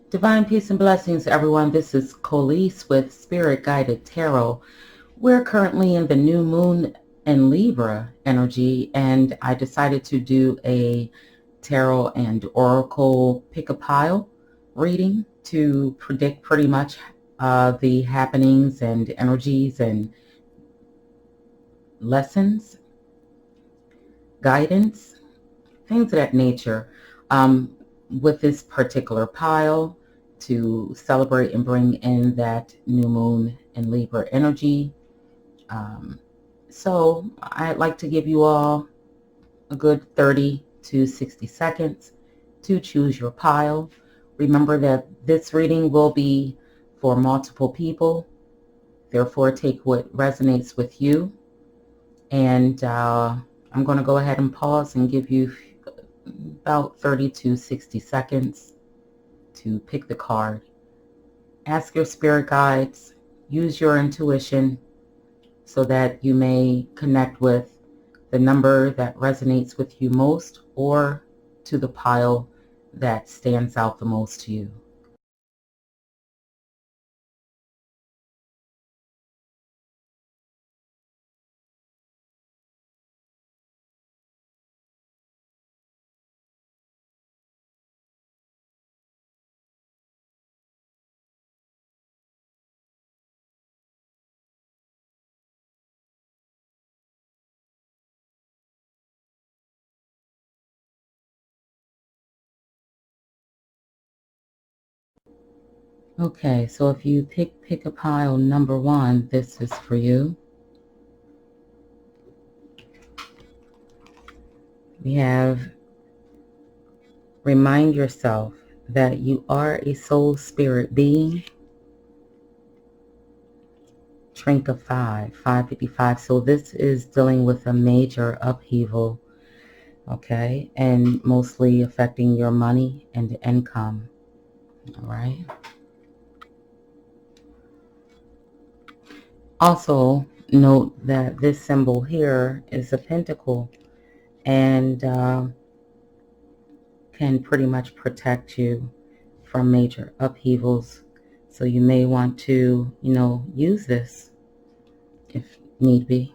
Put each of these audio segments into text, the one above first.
Divine peace and blessings, everyone. This is Collease with Spirit Guided Tarot. We're currently in the new moon in Libra energy, and I decided to do a tarot and oracle pick-a-pile reading to predict pretty much the happenings and energies and lessons, guidance, things of that nature. With this particular pile to celebrate and bring in that new moon in Libra energy. So I'd like to give you all a good 30 to 60 seconds to choose your pile. Remember that this reading will be for multiple people. Therefore, take what resonates with you. And I'm going to go ahead and pause and give you about 30 to 60 seconds to pick the card. Ask your spirit guides, use your intuition so that you may connect with the number that resonates with you most or to the pile that stands out the most to you. Okay, so if you pick a pile number 1, this is for you. We have remind yourself that you are a soul spirit being. Shrink of 555. So this is dealing with a major upheaval, okay, and mostly affecting your money and income. All right. Also, note that this symbol here is a pentacle and can pretty much protect you from major upheavals. So you may want to, use this if need be.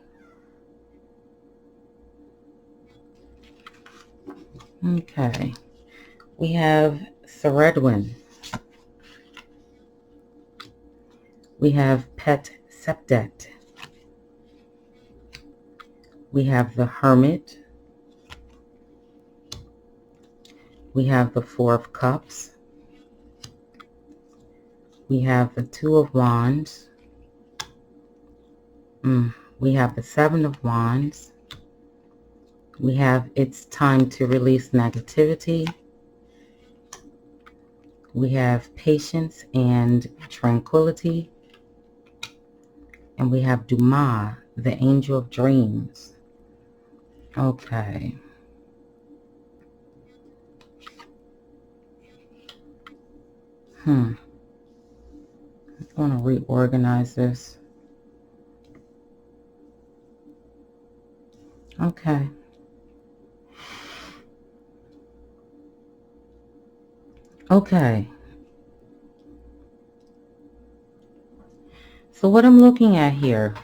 Okay. We have Clairaudient. We have Pet Septet. We have the Hermit. We have the Four of Cups. We have the Two of Wands. We have the Seven of Wands. We have It's Time to Release Negativity. We have Patience and Tranquility. And we have Dumas, the Angel of Dreams. Okay. I want to reorganize this. Okay. Okay. So what I'm looking at here,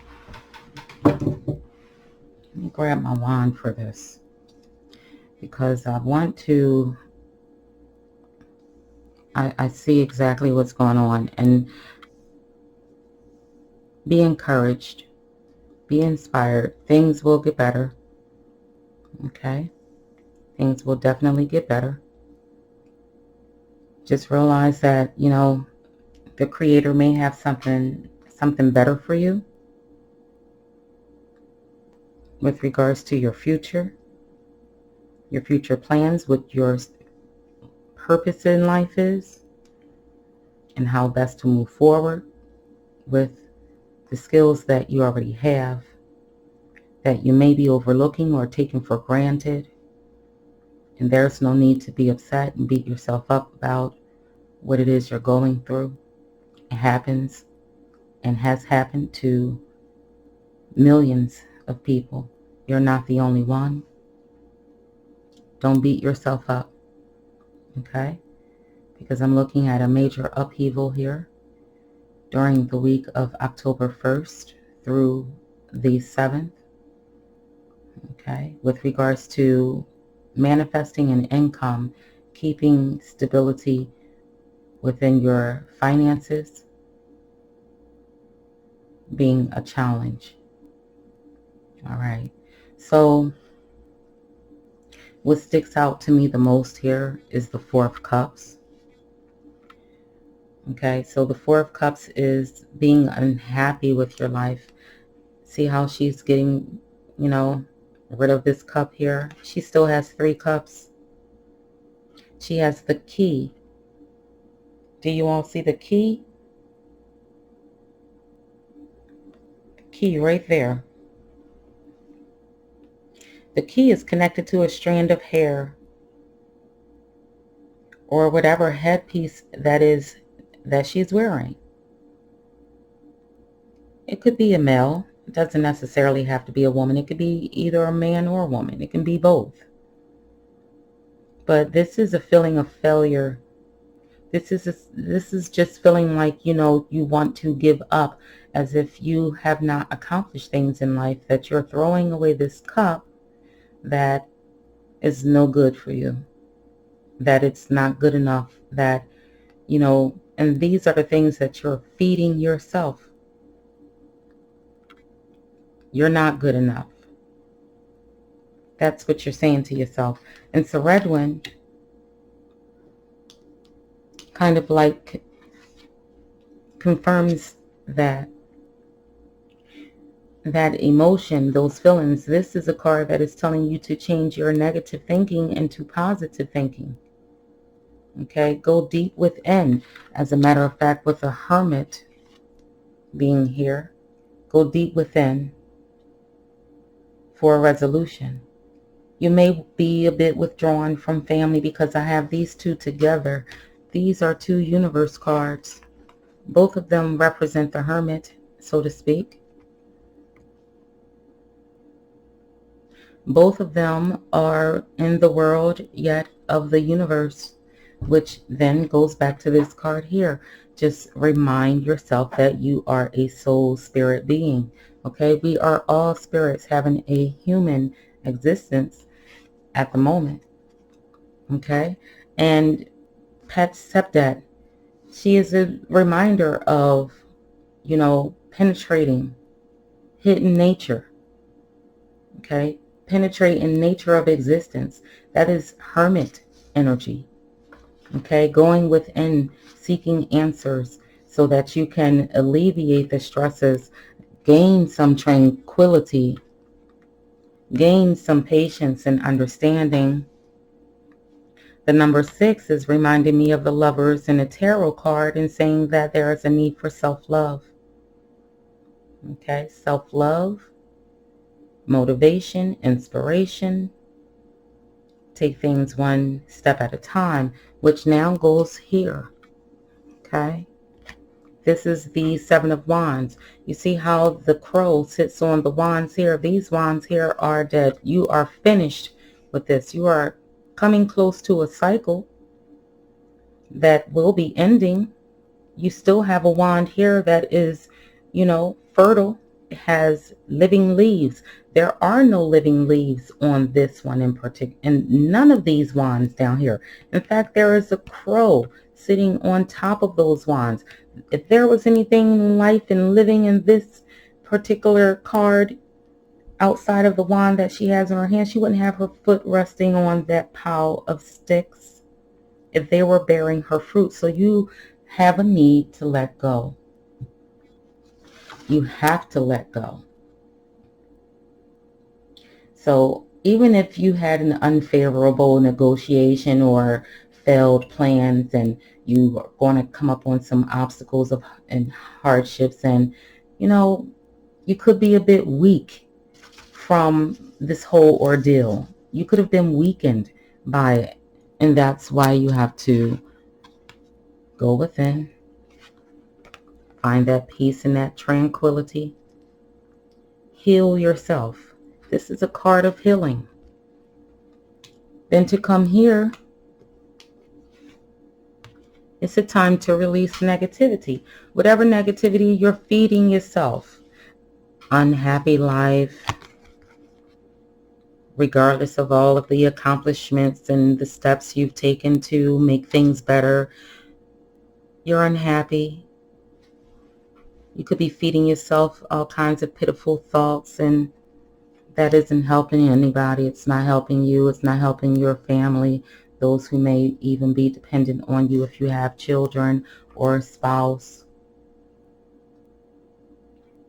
let me grab my wand for this because I want to, I see exactly what's going on, and be encouraged, be inspired. Things will get better. Okay? Things will definitely get better. Just realize that, the Creator may have something better for you with regards to your future plans, what your purpose in life is, and how best to move forward with the skills that you already have that you may be overlooking or taking for granted. And there's no need to be upset and beat yourself up about what it is you're going through. It happens and has happened to millions of people. You're not the only one. Don't beat yourself up, okay? because I'm looking at a major upheaval here during the week of October 1st through the 7th. Okay, with regards to manifesting an income, keeping stability within your finances being a challenge. All right, so what sticks out to me the most here is the Four of Cups. Okay, so the Four of Cups is being unhappy with your life. See how she's getting, rid of this cup here? She still has 3 cups. She has the key. Do you all see the key? The key right there. The key is connected to a strand of hair or whatever headpiece that she's wearing. It could be a male. It doesn't necessarily have to be a woman. It could be either a man or a woman. It can be both. But this is a feeling of failure. This is just feeling like, you want to give up, as if you have not accomplished things in life, that you're throwing away this cup that is no good for you, that it's not good enough, that, and these are the things that you're feeding yourself. You're not good enough. That's what you're saying to yourself. And so Redwin kind of like confirms that emotion, those feelings. This is a card that is telling you to change your negative thinking into positive thinking. Okay, go deep within. As a matter of fact, with the Hermit being here, go deep within for a resolution. You may be a bit withdrawn from family, because I have these two together. These are 2 universe cards. Both of them represent the Hermit, so to speak. Both of them are in the world yet of the universe, which then goes back to this card here. Just remind yourself that you are a soul spirit being. Okay, we are all spirits having a human existence at the moment. Okay, and Pat Septet, she is a reminder of, penetrating hidden nature. Okay, penetrating nature of existence. That is Hermit energy. Okay, going within, seeking answers so that you can alleviate the stresses, gain some tranquility, gain some patience and understanding. The number 6 is reminding me of the Lovers in a tarot card and saying that there is a need for self-love. Okay, self-love, motivation, inspiration. Take things one step at a time, which now goes here. Okay, this is the 7 of Wands. You see how the crow sits on the wands here? These wands here are dead. You are finished with this. You are coming close to a cycle that will be ending. You still have a wand here that is, fertile. It has living leaves. There are no living leaves on this one in particular, and none of these wands down here. In fact, there is a crow sitting on top of those wands. If there was anything in life and living in this particular card outside of the wand that she has in her hand, she wouldn't have her foot resting on that pile of sticks if they were bearing her fruit. So you have a need to let go. You have to let go. So even if you had an unfavorable negotiation or failed plans, and you are going to come up on some obstacles and hardships, and you could be a bit weak from this whole ordeal. You could have been weakened by it, and that's why you have to go within, find that peace and that tranquility, heal yourself. This is a card of healing. Then to come here It's a time to release negativity. Whatever negativity you're feeding yourself. Unhappy life, regardless of all of the accomplishments and the steps you've taken to make things better. You're unhappy. You could be feeding yourself all kinds of pitiful thoughts, and that isn't helping anybody. It's not helping you. It's not helping your family, those who may even be dependent on you if you have children or a spouse.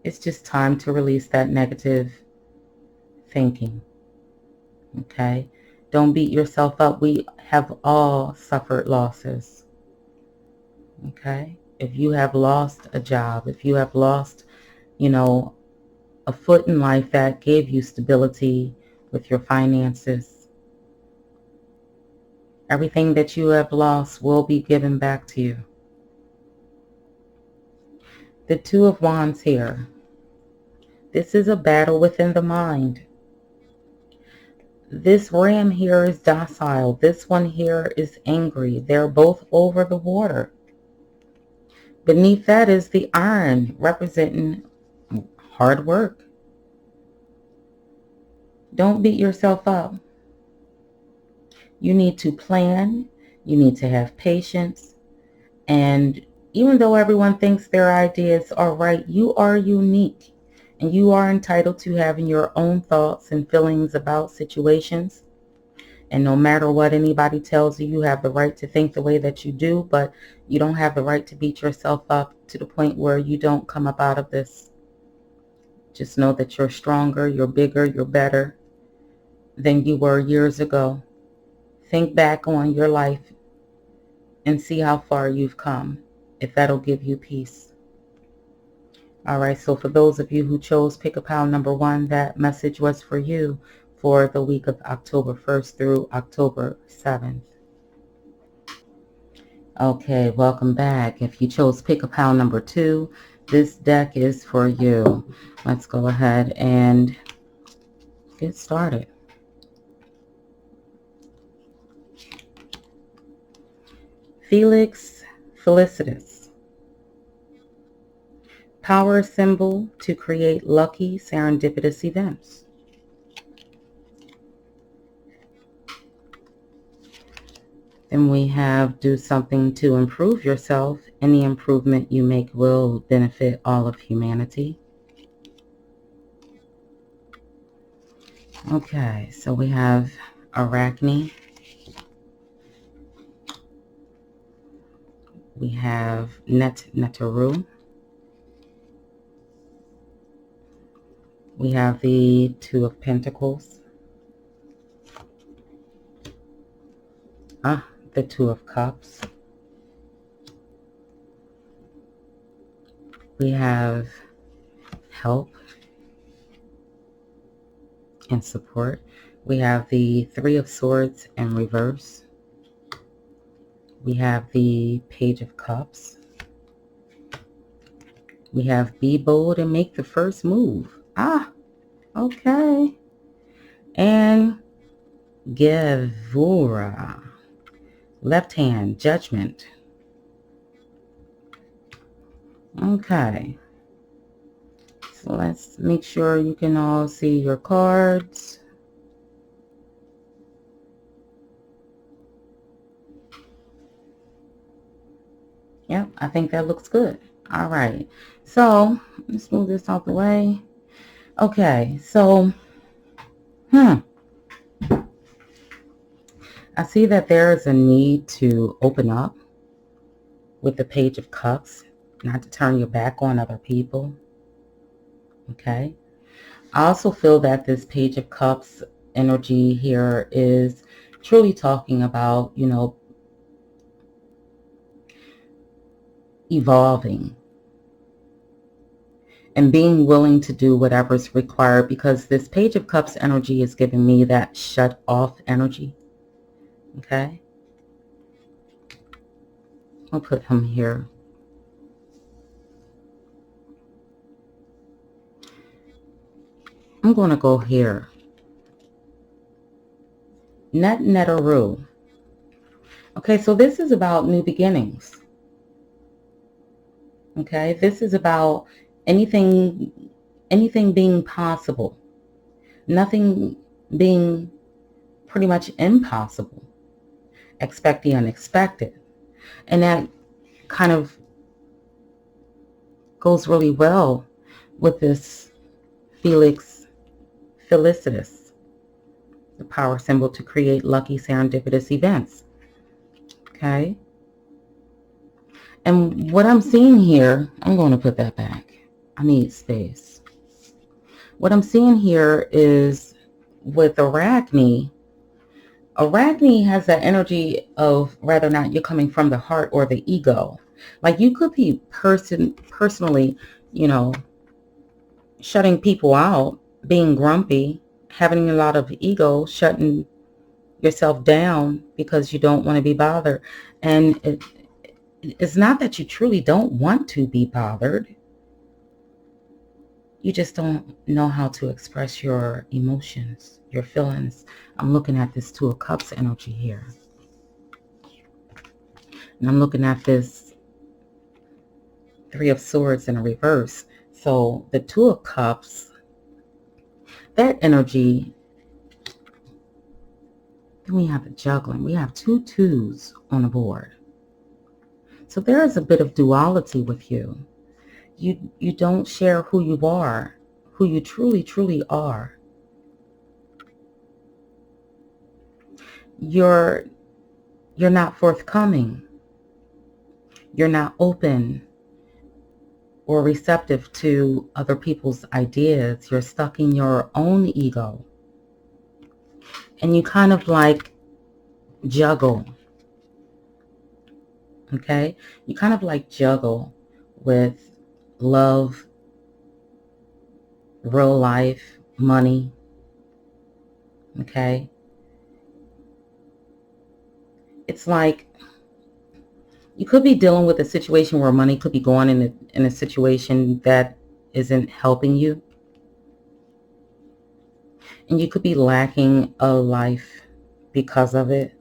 It's just time to release that negative thinking, okay? Don't beat yourself up. We have all suffered losses, okay? If you have lost a job, if you have lost, a foot in life that gave you stability with your finances, everything that you have lost will be given back to you. The Two of Wands here. This is a battle within the mind. This ram here is docile. This one here is angry. They're both over the water. Beneath that is the iron, representing hard work. Don't beat yourself up. You need to plan. You need to have patience. And even though everyone thinks their ideas are right, you are unique. And you are entitled to having your own thoughts and feelings about situations. And no matter what anybody tells you, you have the right to think the way that you do, but you don't have the right to beat yourself up to the point where you don't come up out of this. Just know that you're stronger, you're bigger, you're better than you were years ago. Think back on your life and see how far you've come, if that'll give you peace. All right, so for those of you who chose pick a pile number 1, that message was for you for the week of October 1st through October 7th. Okay, welcome back. If you chose pick a pile number 2, this deck is for you. Let's go ahead and get started. Felix Felicitas. Power symbol to create lucky serendipitous events. Then we have do something to improve yourself. Any improvement you make will benefit all of humanity. Okay, so we have Arachne. We have Netaru. We have the Two of Pentacles. The Two of Cups. We have help and support. We have the Three of Swords in reverse. We have the Page of Cups. We have be bold and make the first move. Okay. And Gevura. Left hand, Judgment. Okay. So let's make sure you can all see your cards. Yep, I think that looks good. All right. So let's move this out the way. Okay, so I see that there is a need to open up with the Page of Cups, not to turn your back on other people. Okay. I also feel that this Page of Cups energy here is truly talking about, evolving and being willing to do whatever's required, because this Page of Cups energy is giving me that shut off energy. Okay. I'll put him here. I'm going to go here. Netaru. Okay, so this is about new beginnings. Okay, this is about anything being possible, nothing being pretty much impossible. Expect the unexpected. And that kind of goes really well with this Felicitas, the power symbol to create lucky serendipitous events. Okay? And what I'm seeing here, I'm going to put that back. I need space. What I'm seeing here is with Arachne has that energy of whether or not you're coming from the heart or the ego. Like you could be personally, shutting people out, being grumpy, having a lot of ego, shutting yourself down because you don't want to be bothered. And it's not that you truly don't want to be bothered. You just don't know how to express your emotions, your feelings. I'm looking at this Two of Cups energy here. And I'm looking at this Three of Swords in a reverse. So the Two of Cups, that energy, then we have the juggling. We have two twos on the board. So there is a bit of duality with you. You don't share who you are, who you truly, truly are. You're not forthcoming. You're not open or receptive to other people's ideas. You're stuck in your own ego. And you kind of like juggle. Okay? You kind of like juggle with love, real life, money. Okay? It's like you could be dealing with a situation where money could be going in a situation that isn't helping you. And you could be lacking a life because of it.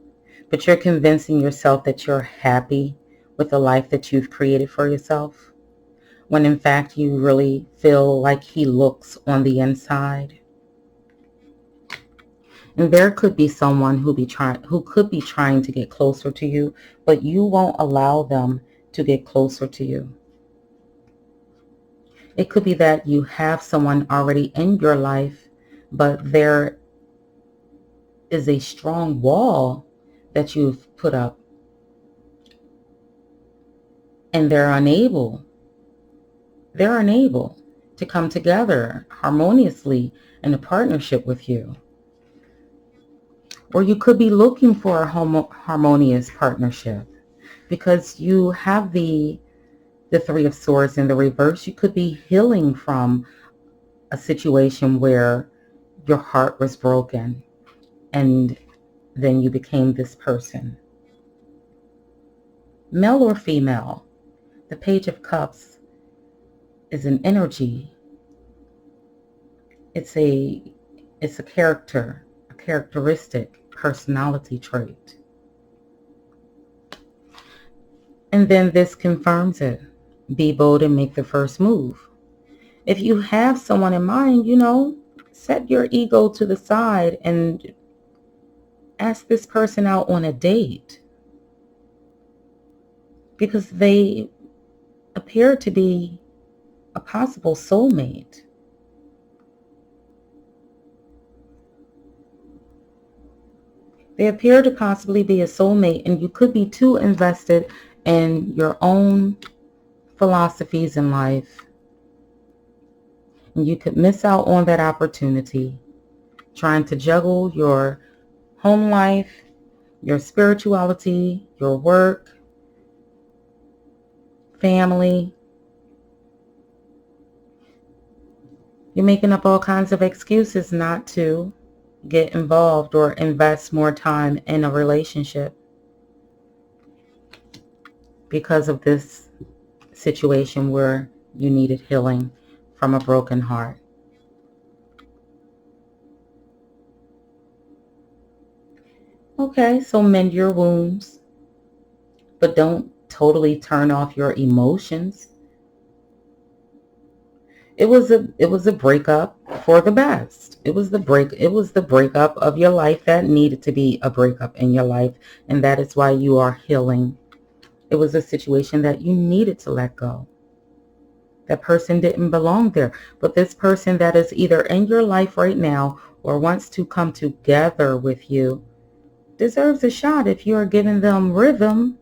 But you're convincing yourself that you're happy with the life that you've created for yourself, when in fact you really feel like he looks on the inside. And there could be someone who could be trying to get closer to you, but you won't allow them to get closer to you. It could be that you have someone already in your life, but there is a strong wall that you've put up, and they're unable to come together harmoniously in a partnership with you. Or you could be looking for a harmonious partnership because you have the Three of Swords in the reverse. You could be healing from a situation where your heart was broken and then you became this person. Male or female, the Page of Cups is an energy. It's a characteristic, personality trait. And then this confirms it. Be bold and make the first move. If you have someone in mind, set your ego to the side and ask this person out on a date, because they appear to be a possible soulmate. They appear to possibly be a soulmate, and you could be too invested in your own philosophies in life. And you could miss out on that opportunity trying to juggle your home life, your spirituality, your work, family. You're making up all kinds of excuses not to get involved or invest more time in a relationship because of this situation where you needed healing from a broken heart. Okay, so mend your wounds. but don't totally turn off your emotions. It was a breakup for the best. It was the breakup of your life that needed to be a breakup in your life, and that is why you are healing. It was a situation that you needed to let go. That person didn't belong there. But this person that is either in your life right now or wants to come together with you deserves a shot if you are giving them rhythm.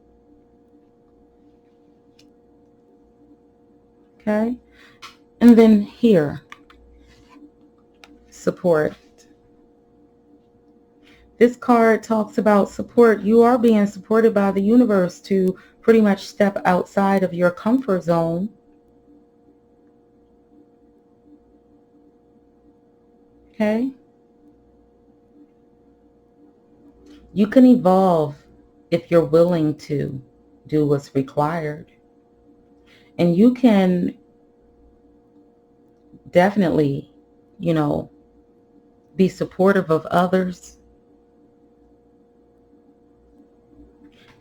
Okay? And then here, support. This card talks about support. You are being supported by the universe to pretty much step outside of your comfort zone. Okay? You can evolve if you're willing to do what's required. And you can definitely, be supportive of others.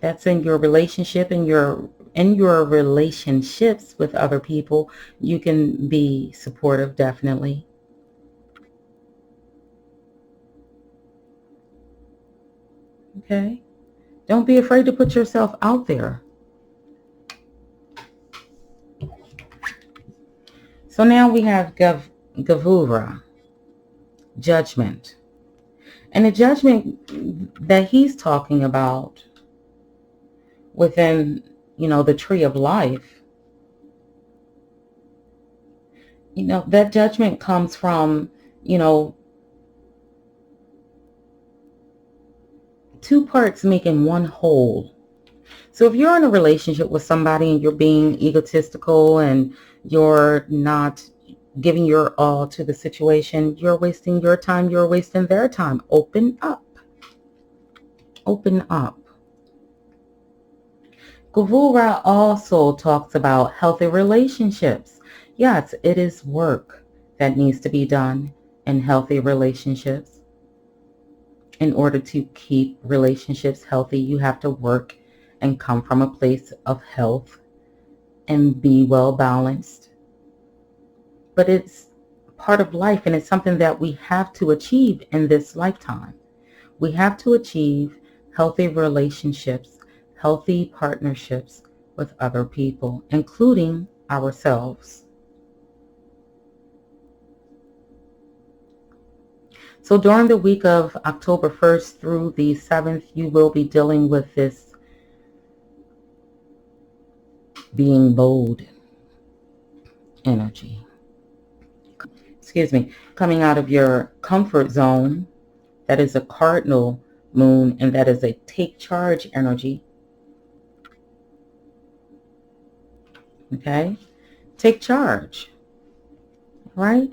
That's in your relationship, in your relationships with other people. You can be supportive, definitely. Okay? Don't be afraid to put yourself out there. So now we have Gavura, judgment. And the judgment that he's talking about within, the tree of life, that judgment comes from, two parts making one whole. So if you're in a relationship with somebody and you're being egotistical and you're not giving your all to the situation, you're wasting your time, you're wasting their time. Open up. Open up. Gavura also talks about healthy relationships. Yes, it is work that needs to be done in healthy relationships. In order to keep relationships healthy, you have to work and come from a place of health and be well balanced. But it's part of life, and it's something that we have to achieve in this lifetime. We have to achieve healthy relationships, healthy partnerships with other people, including ourselves. So during the week of October 1st through the 7th, you will be dealing with this being bold energy. Excuse me, coming out of your comfort zone. That is a cardinal moon, and that is a take charge energy. Okay? Take charge. Right?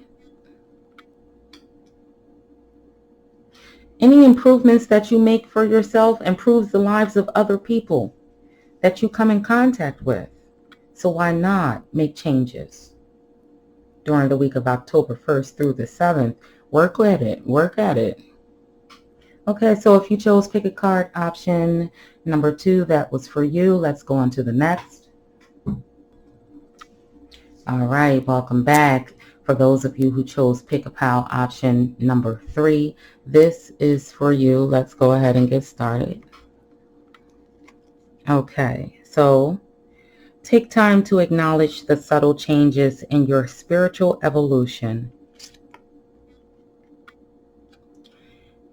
Any improvements that you make for yourself improves the lives of other people that you come in contact with. So why not make changes during the week of October 1st through the 7th? Work at it. Work at it. Okay, so if you chose pick a card option number 2, that was for you. Let's go on to the next. All right, welcome back. For those of you who chose pick a pile option number 3, this is for you. Let's go ahead and get started. Okay, so take time to acknowledge the subtle changes in your spiritual evolution.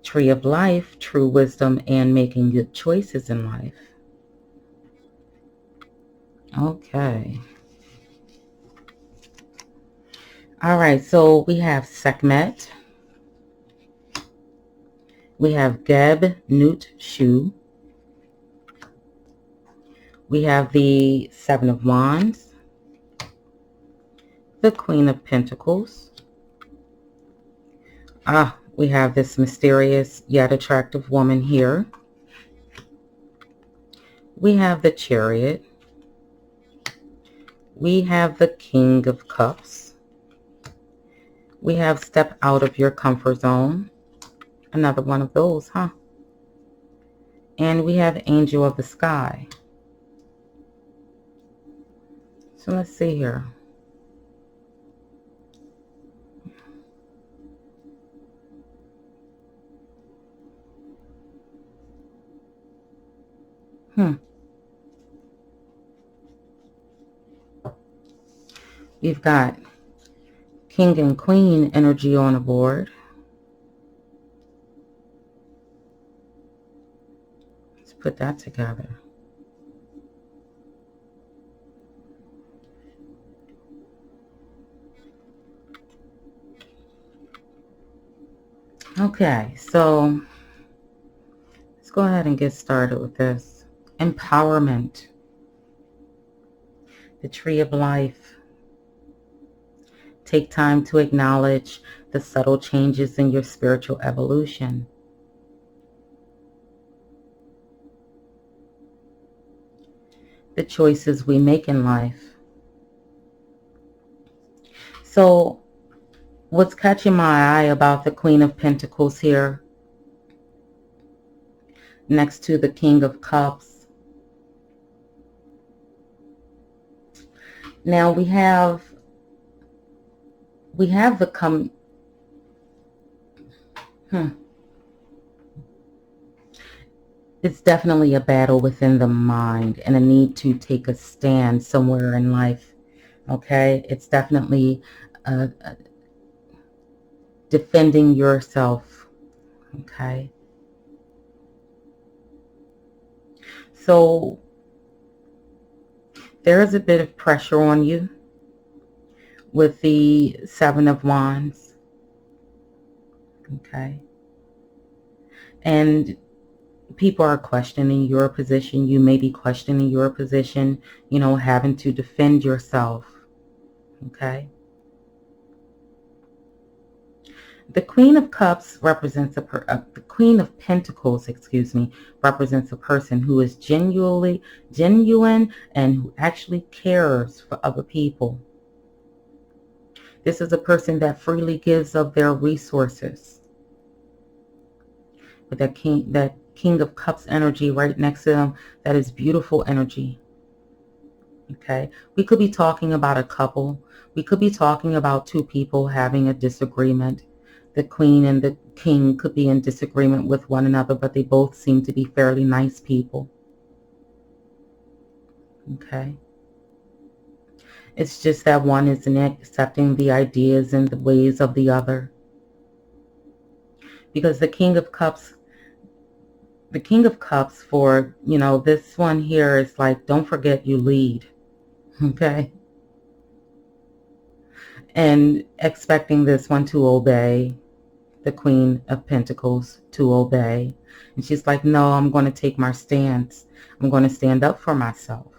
Tree of life, true wisdom, and making good choices in life. Okay. All right, so we have Sekhmet. We have Geb Nut Shu. We have the Seven of Wands, the Queen of Pentacles. We have this mysterious yet attractive woman here. We have the Chariot. We have the King of Cups. We have step out of your comfort zone. Another one of those, huh? And we have Angel of the Sky. So let's see here. You've got King and Queen energy on the board. Let's put that together. Okay, so let's go ahead and get started with this. Empowerment. The Tree of Life. Take time to acknowledge the subtle changes in your spiritual evolution. The choices we make in life. So what's catching my eye about the Queen of Pentacles here, next to the King of Cups. Now we have the it's definitely a battle within the mind and a need to take a stand somewhere in life. Okay, it's definitely defending yourself. Okay, so there is a bit of pressure on you with the Seven of Wands. Okay, and people are questioning your position. You may be questioning your position, you know, having to defend yourself. Okay. The Queen of Cups represents the Queen of Pentacles, excuse me, represents a person who is genuine and who actually cares for other people. This is a person that freely gives of their resources. With that King of Cups energy right next to them, that is beautiful energy. Okay, we could be talking about a couple. We could be talking about two people having a disagreement. The Queen and the King could be in disagreement with one another, but they both seem to be fairly nice people. Okay. It's just that one isn't accepting the ideas and the ways of the other. Because the King of Cups for, you know, this one here is like, don't forget you lead. Okay. And expecting this one to obey. The Queen of Pentacles to obey. And she's like, no, I'm going to take my stance. I'm going to stand up for myself.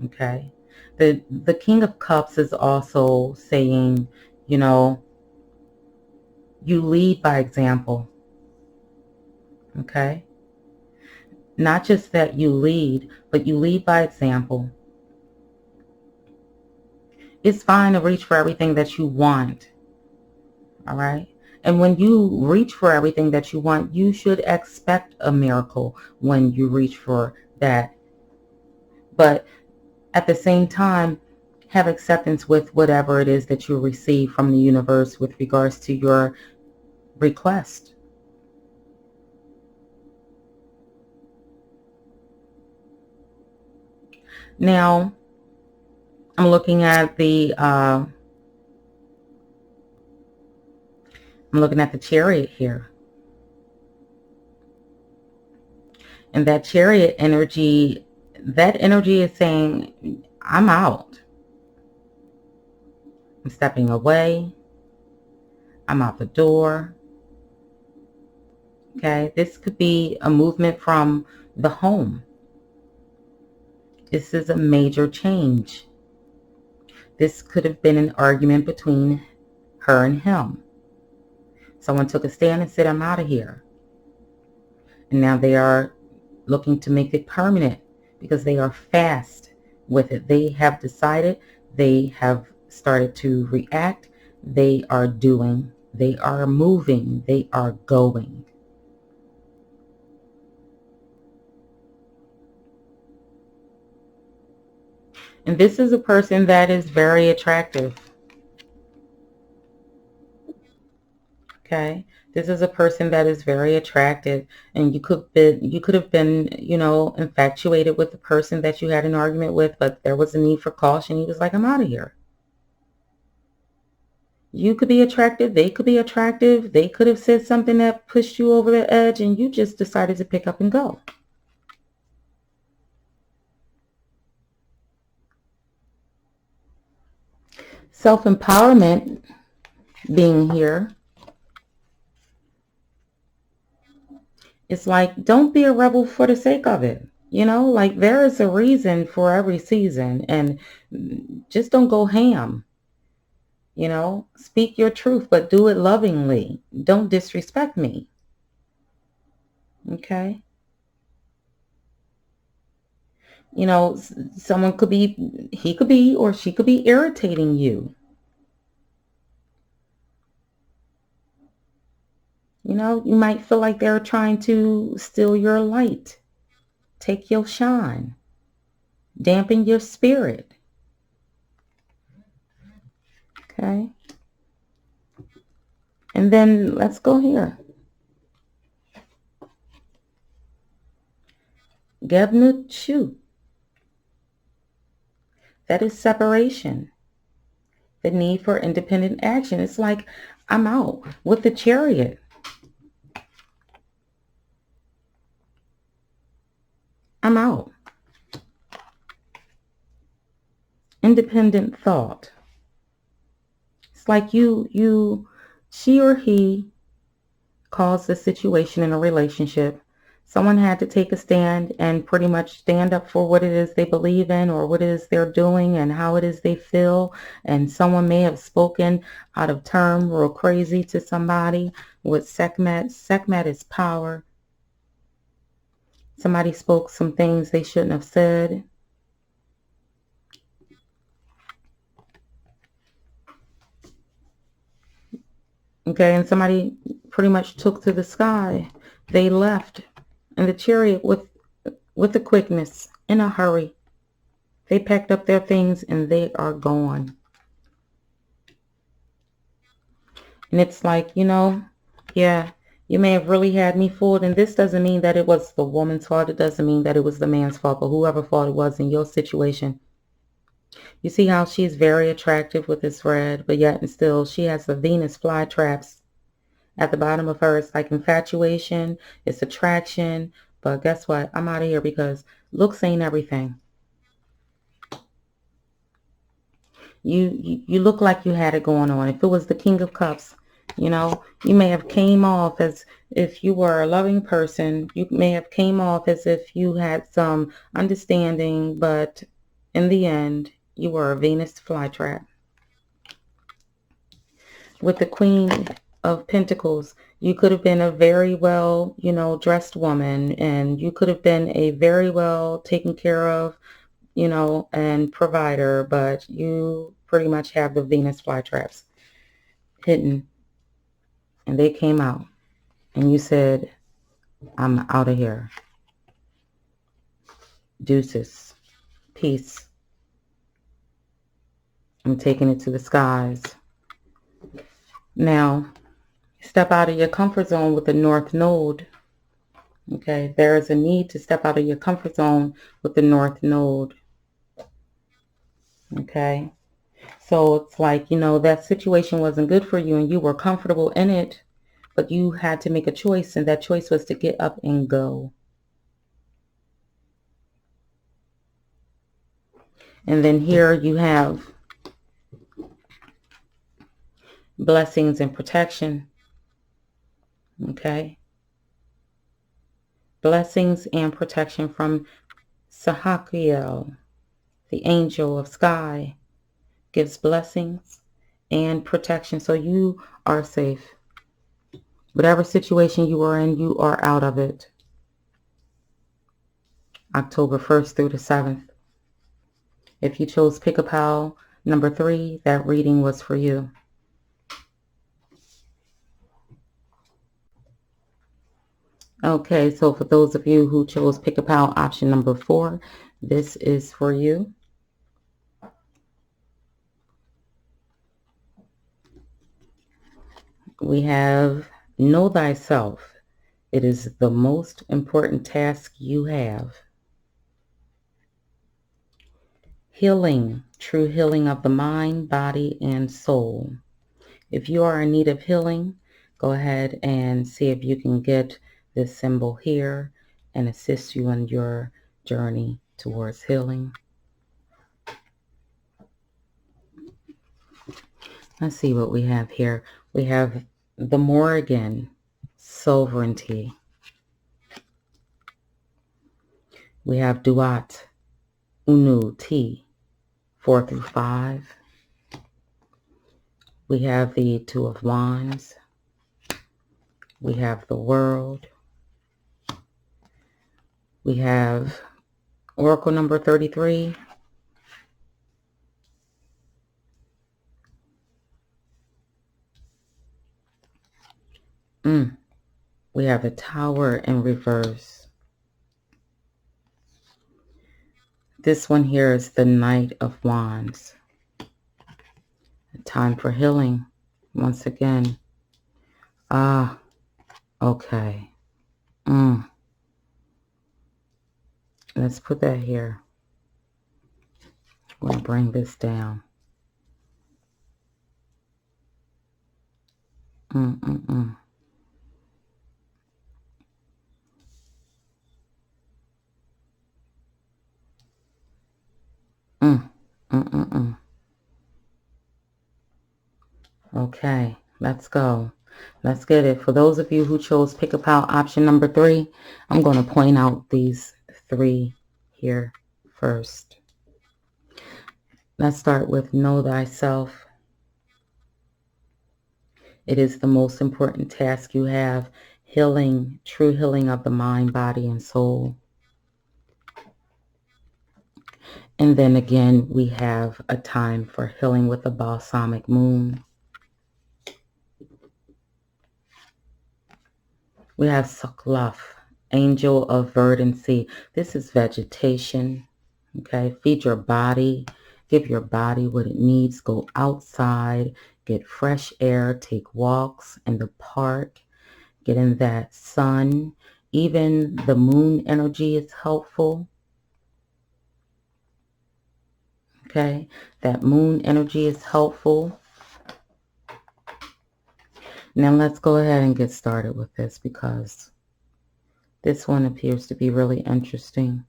Okay. The King of Cups is also saying, you know, you lead by example. Okay. Not just that you lead, but you lead by example. It's fine to reach for everything that you want. All right. And when you reach for everything that you want, you should expect a miracle when you reach for that. But at the same time, have acceptance with whatever it is that you receive from the universe with regards to your request. Now, I'm looking at the Chariot here. And that Chariot energy, is saying, I'm out. I'm stepping away. I'm out the door. Okay, this could be a movement from the home. This is a major change. This could have been an argument between her and him. Someone took a stand and said, I'm out of here. And now they are looking to make it permanent because they are fast with it. They have decided, they have started to react, they are doing, they are moving, they are going. And this is a person that is very attractive. Okay. This is a person that is very attractive, and you could have been, you know, infatuated with the person that you had an argument with, but there was a need for caution. He was like, I'm out of here. You could be attractive. They could be attractive. They could have said something that pushed you over the edge, and you just decided to pick up and go. Self-empowerment being here. It's like, don't be a rebel for the sake of it. You know, like there is a reason for every season, and just don't go ham. You know, speak your truth, but do it lovingly. Don't disrespect me. Okay. You know, someone could be, he could be, or she could be irritating you. You know, you might feel like they're trying to steal your light, take your shine, dampen your spirit. Okay. And then let's go here. Gebnuchu. That is separation. The need for independent action. It's like, I'm out with the Chariot. I'm out. Independent thought. It's like she or he caused the situation in a relationship. Someone had to take a stand and pretty much stand up for what it is they believe in, or what it is they're doing and how it is they feel. And someone may have spoken out of term real crazy to somebody with Sekhmet. Sekhmet is power. Somebody spoke some things they shouldn't have said. Okay, and somebody pretty much took to the sky. They left in the Chariot with the quickness, in a hurry. They packed up their things and they are gone. And it's like, you know, yeah, you may have really had me fooled. And this doesn't mean that it was the woman's fault. It doesn't mean that it was the man's fault, but whoever fault it was in your situation. You see how she's very attractive with this red, but yet and still she has the Venus flytraps at the bottom of her. It's like infatuation, it's attraction. But guess what? I'm out of here, because looks ain't everything. You look like you had it going on. If it was the King of Cups, you know, you may have came off as if you were a loving person. You may have came off as if you had some understanding, but in the end, you were a Venus flytrap. With the Queen of Pentacles, you could have been a very well, you know, dressed woman, and you could have been a very well taken care of, you know, and provider, but you pretty much have the Venus flytraps hidden, and they came out, and you said, I'm out of here. Deuces. Peace. I'm taking it to the skies. Now, step out of your comfort zone with the North Node. Okay, there is a need to step out of your comfort zone with the North Node. Okay, so it's like, you know, that situation wasn't good for you and you were comfortable in it, but you had to make a choice, and that choice was to get up and go. And then here you have blessings and protection. Okay, blessings and protection from Sahakiel, the angel of sky, gives blessings and protection, so you are safe. Whatever situation you are in, you are out of it. October 1st through the 7th. If you chose Pick-a-Pal number 3, that reading was for you. Okay, so for those of you who chose Pick-a-Pal option number 4, this is for you. We have know thyself. It is the most important task you have. Healing, true healing of the mind, body, and soul. If you are in need of healing, go ahead and see if you can get this symbol here and assist you in your journey towards healing. Let's see what we have here. We have the Morrigan, sovereignty. We have Duat, Unu, T, 4 through 5. We have the Two of Wands. We have the World. We have Oracle number 33. We have the Tower in reverse. This one here is the Knight of Wands. Time for healing once again. Okay. Let's put that here. We'll bring this down. Okay, let's go. Let's get it. For those of you who chose pick a pal option number 3, I'm going to point out these 3 here first. Let's start with know thyself. It is the most important task you have. Healing, true healing of the mind, body, and soul. And then again, we have a time for healing with the balsamic moon. We have Suklaf, angel of verdancy. This is vegetation. Okay, feed your body. Give your body what it needs. Go outside. Get fresh air. Take walks in the park. Get in that sun. Even the moon energy is helpful. Okay, that moon energy is helpful. Now let's go ahead and get started with this because this one appears to be really interesting.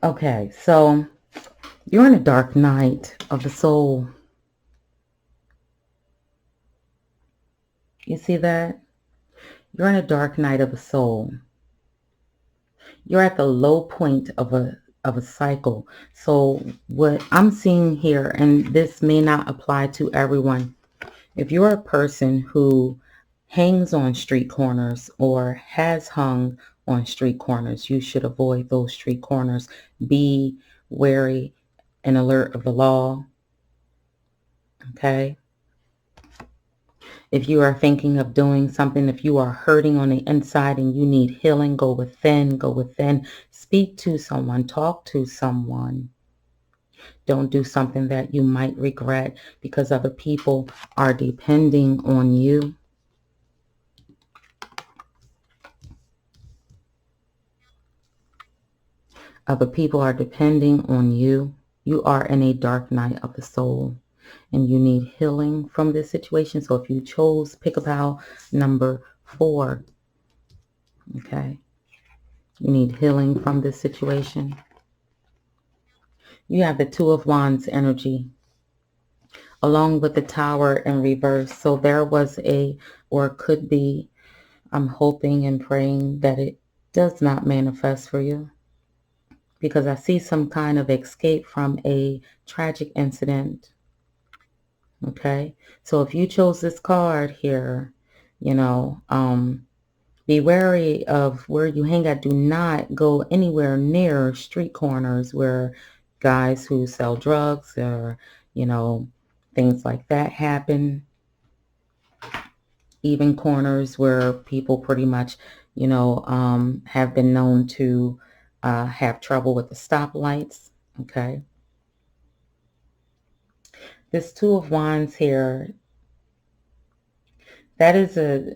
Okay, so you're in a dark night of the soul. You see that? You're in a dark night of the soul. You're at the low point of a cycle. So what I'm seeing here, and this may not apply to everyone, if you're a person who hangs on street corners or has hung on street corners, you should avoid those street corners. Be wary and alert of the law. Okay? If you are thinking of doing something, if you are hurting on the inside and you need healing, go within, go within. Speak to someone, talk to someone. Don't do something that you might regret because other people are depending on you. Other people are depending on you. You are in a dark night of the soul and you need healing from this situation. So if you chose pick a pal number 4, okay, you need healing from this situation. You have the Two of Wands energy along with the Tower in reverse. So there was or could be, I'm hoping and praying that it does not manifest for you, because I see some kind of escape from a tragic incident. Okay, so if you chose this card here, be wary of where you hang out. Do not go anywhere near street corners where guys who sell drugs or, things like that happen. Even corners where people pretty much, have been known to have trouble with the stoplights. Okay. This Two of Wands here, that is a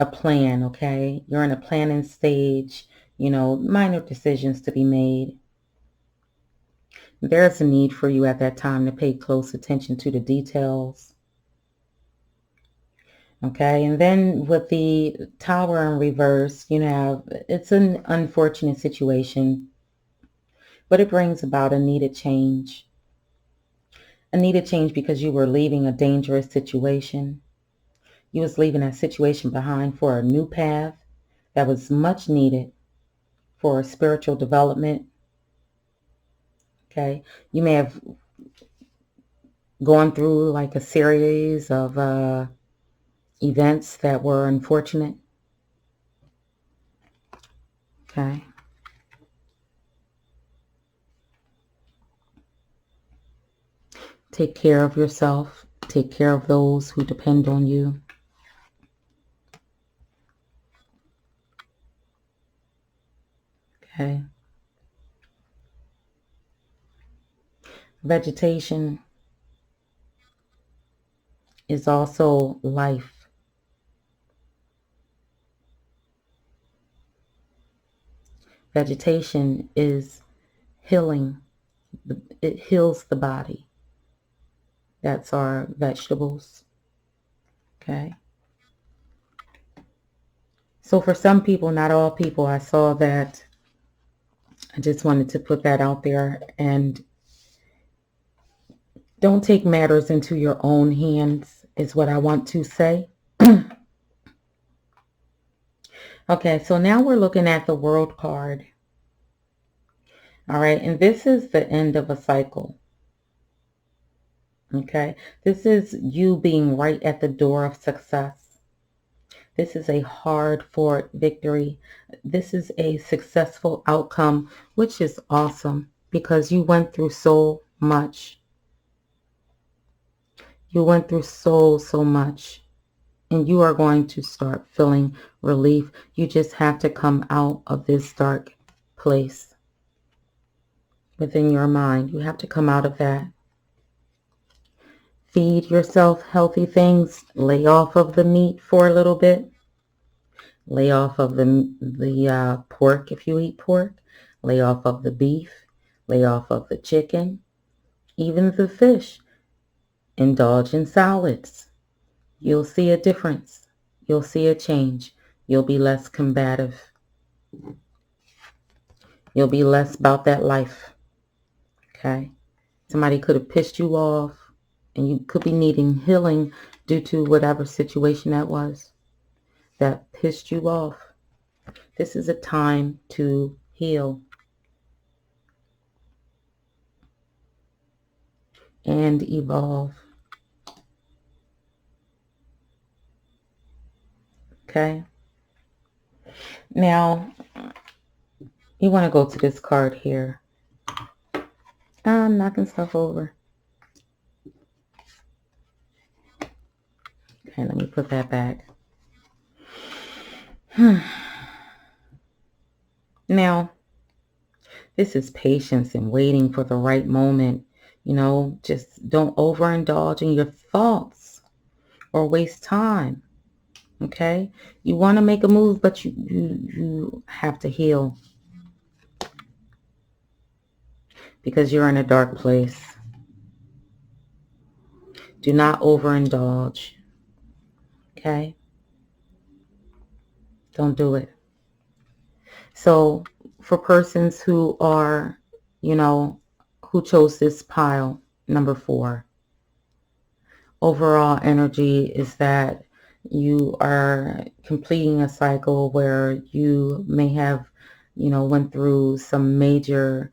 plan, okay? You're in a planning stage, minor decisions to be made. There's a need for you at that time to pay close attention to the details. Okay, and then with the Tower in reverse, it's an unfortunate situation, but it brings about a needed change. A needed change because you were leaving a dangerous situation. You was leaving that situation behind for a new path that was much needed for spiritual development. Okay, you may have gone through like a series of events that were unfortunate. Okay. Take care of yourself. Take care of those who depend on you. Okay. Vegetation is also life. Vegetation is healing. It heals the body. That's our vegetables. Okay. So for some people, not all people, I saw that. I just wanted to put that out there. And don't take matters into your own hands is what I want to say. Okay, so now we're looking at the World card. All right, and this is the end of a cycle. Okay, this is you being right at the door of success. This is a hard-fought victory. This is a successful outcome, which is awesome because you went through so much. You went through so much, and you are going to start feeling relief. You just have to come out of this dark place within your mind. You have to come out of that. Feed yourself healthy things. Lay off of the meat for a little bit. Lay off of the pork if you eat pork. Lay off of the beef. Lay off of the chicken. Even the fish. Indulge in salads. You'll see a difference. You'll see a change. You'll be less combative. You'll be less about that life. Okay? Somebody could have pissed you off, and you could be needing healing due to whatever situation that was that pissed you off. This is a time to heal and evolve. Okay? Now, you want to go to this card here. I'm knocking stuff over. Okay, let me put that back. Now, this is patience and waiting for the right moment. Just don't overindulge in your thoughts or waste time. Okay? You want to make a move, but you have to heal. Because you're in a dark place. Do not overindulge. Okay? Don't do it. So for persons who are, who chose this pile, number 4, overall energy is that you are completing a cycle where you may have, went through some major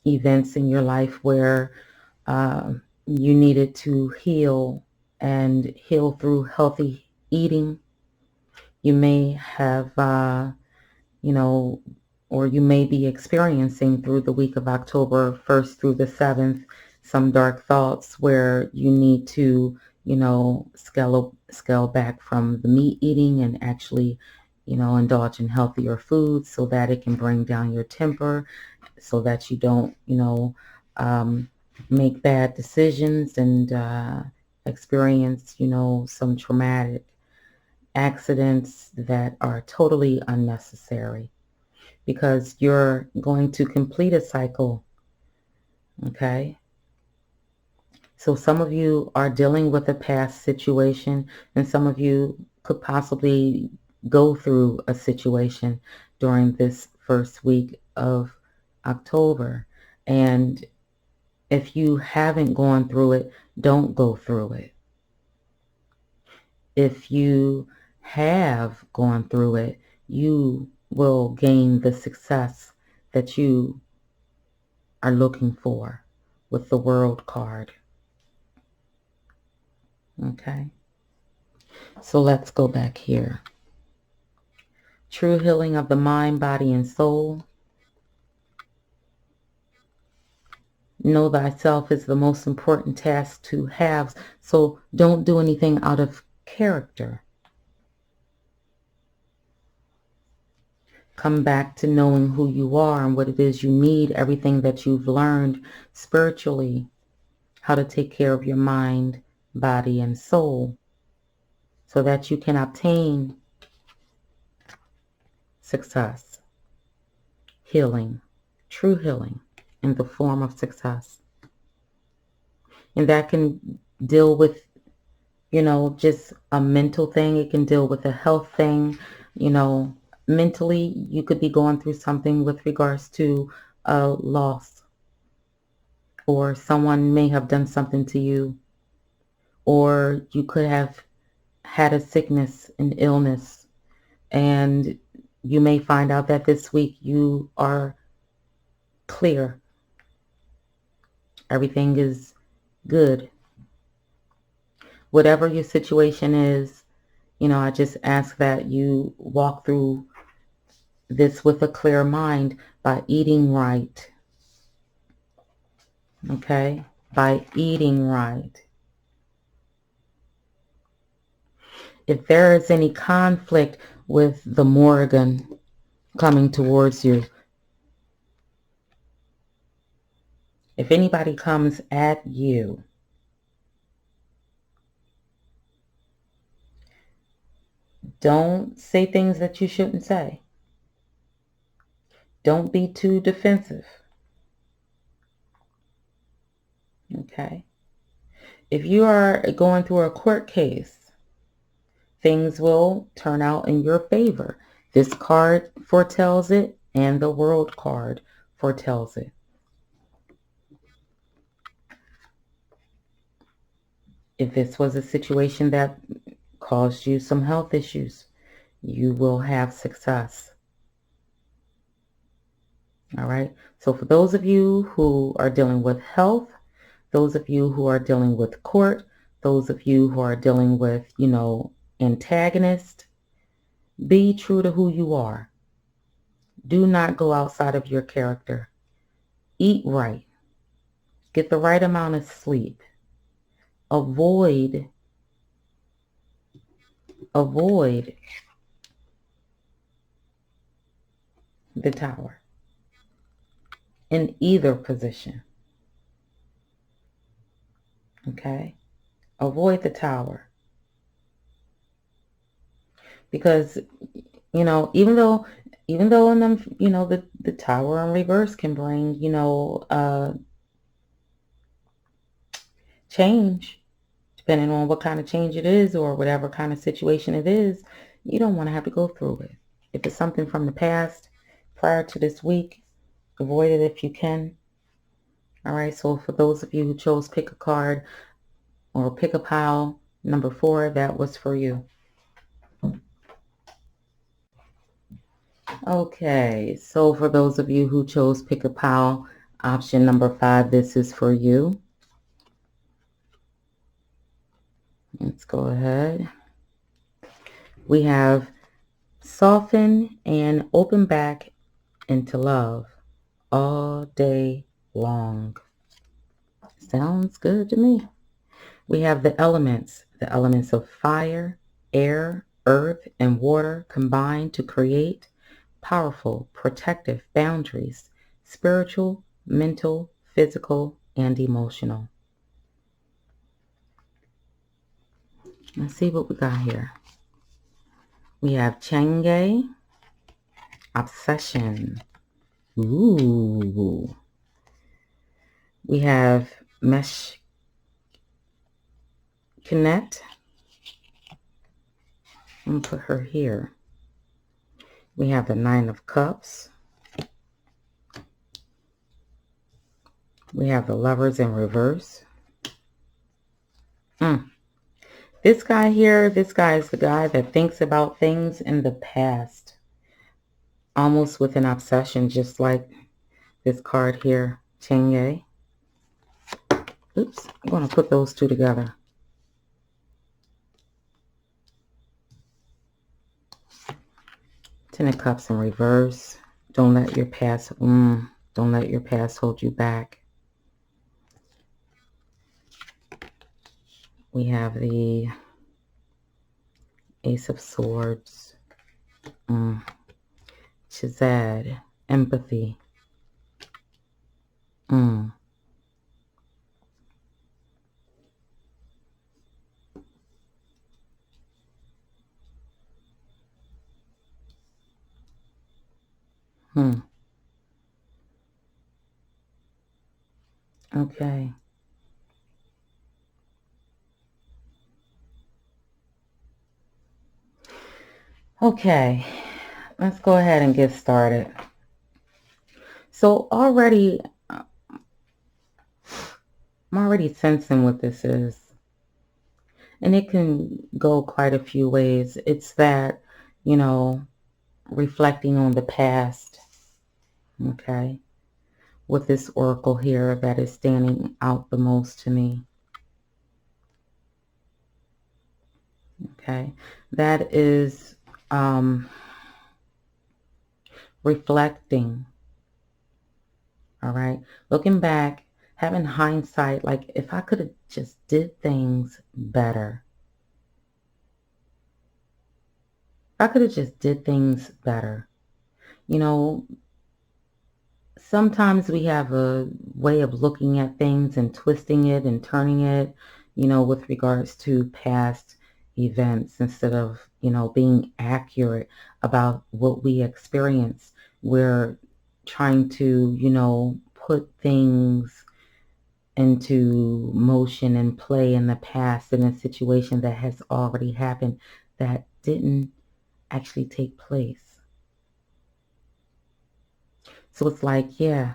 events in your life where you needed to heal and heal through healthy eating. You may have, or you may be experiencing through the week of October 1st through the 7th, some dark thoughts where you need to, scale back from the meat eating and actually, indulge in healthier foods so that it can bring down your temper, so that you don't, make bad decisions and experience, some traumatic accidents that are totally unnecessary, because you're going to complete a cycle, okay? So some of you are dealing with a past situation, and some of you could possibly go through a situation during this first week of October. And if you haven't gone through it, don't go through it. If you have gone through it, you will gain the success that you are looking for with the World card. Okay, so let's go back here. True healing of the mind, body, and soul. Know thyself is the most important task to have, so don't do anything out of character. Come back to knowing who you are and what it is you need, everything that you've learned spiritually, how to take care of your mind, body, and soul, so that you can obtain success, healing, true healing in the form of success. And that can deal with, just a mental thing. It can deal with a health thing. Mentally, you could be going through something with regards to a loss, or someone may have done something to you, or you could have had a sickness, an illness, and you may find out that this week you are clear. Everything is good. Whatever your situation is, I just ask that you walk through this with a clear mind by eating right. Okay? By eating right. If there is any conflict with the Morrigan coming towards you, if anybody comes at you, don't say things that you shouldn't say. Don't be too defensive. Okay? If you are going through a court case, things will turn out in your favor. This card foretells it, and the World card foretells it. If this was a situation that caused you some health issues, you will have success. All right. So for those of you who are dealing with health, those of you who are dealing with court, those of you who are dealing with, antagonist, be true to who you are. Do not go outside of your character. Eat right. Get the right amount of sleep. Avoid the tower in either position. Okay? Avoid the tower. Because, even though in them, the tower in reverse can bring, change, depending on what kind of change it is or whatever kind of situation it is. You don't want to have to go through it. If it's something from the past, prior to this week, avoid it if you can. All right, so for those of you who chose pick a card or pick a pile, number 4, that was for you. Okay, so for those of you who chose pick a pile, option number 5, this is for you. Let's go ahead. We have soften and open back into love all day long. Sounds good to me. We have the elements of fire, air, earth, and water combined to create powerful, protective boundaries, spiritual, mental, physical, and emotional. Let's see what we got here. We have Chenge, obsession. Ooh. We have Mesh Connect. I'm going to put her here. We have the Nine of Cups. We have the Lovers in reverse. This guy here, this guy is the guy that thinks about things in the past, almost with an obsession, just like this card here, Chenge. Oops, I'm going to put those two together. Ten of Cups in reverse. Don't let your past, don't let your past hold you back. We have the Ace of Swords. Shazad, empathy. Okay. Okay, let's go ahead and get started. So already, I'm already sensing what this is. And it can go quite a few ways. It's that, you know, reflecting on the past, okay, with this oracle here that is standing out the most to me. Okay, that is reflecting, all right, looking back, having hindsight, like if I could have just did things better. If I could have just did things better. You know, sometimes we have a way of looking at things and twisting it and turning it, you know, with regards to past events instead of, you know, being accurate about what we experience. We're trying to, you know, put things into motion and play in the past in a situation that has already happened that didn't actually take place. So it's like, yeah,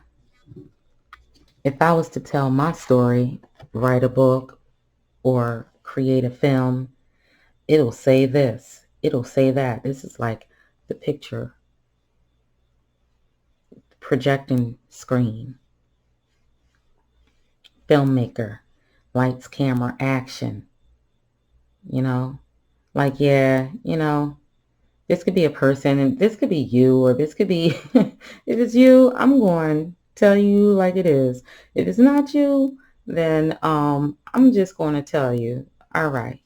if I was to tell my story, write a book, or create a film, it'll say this, it'll say that. This is like the picture, projecting screen, filmmaker, lights, camera, action, you know? Like, yeah, you know, this could be a person, and this could be you, or this could be, if it's you, I'm going to tell you like it is. If it's not you, then I'm just going to tell you, all right.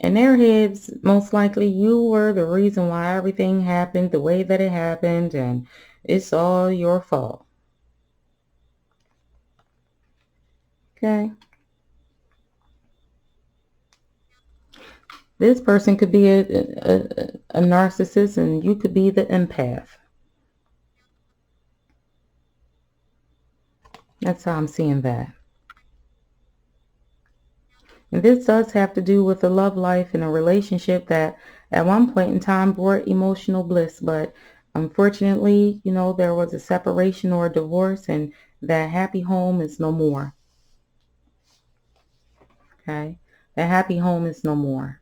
In their heads, most likely you were the reason why everything happened the way that it happened, and it's all your fault. Okay? This person could be a narcissist, and you could be the empath. That's how I'm seeing that. And this does have to do with a love life and a relationship that at one point in time brought emotional bliss. But unfortunately, you know, there was a separation or a divorce, and that happy home is no more. Okay? That happy home is no more.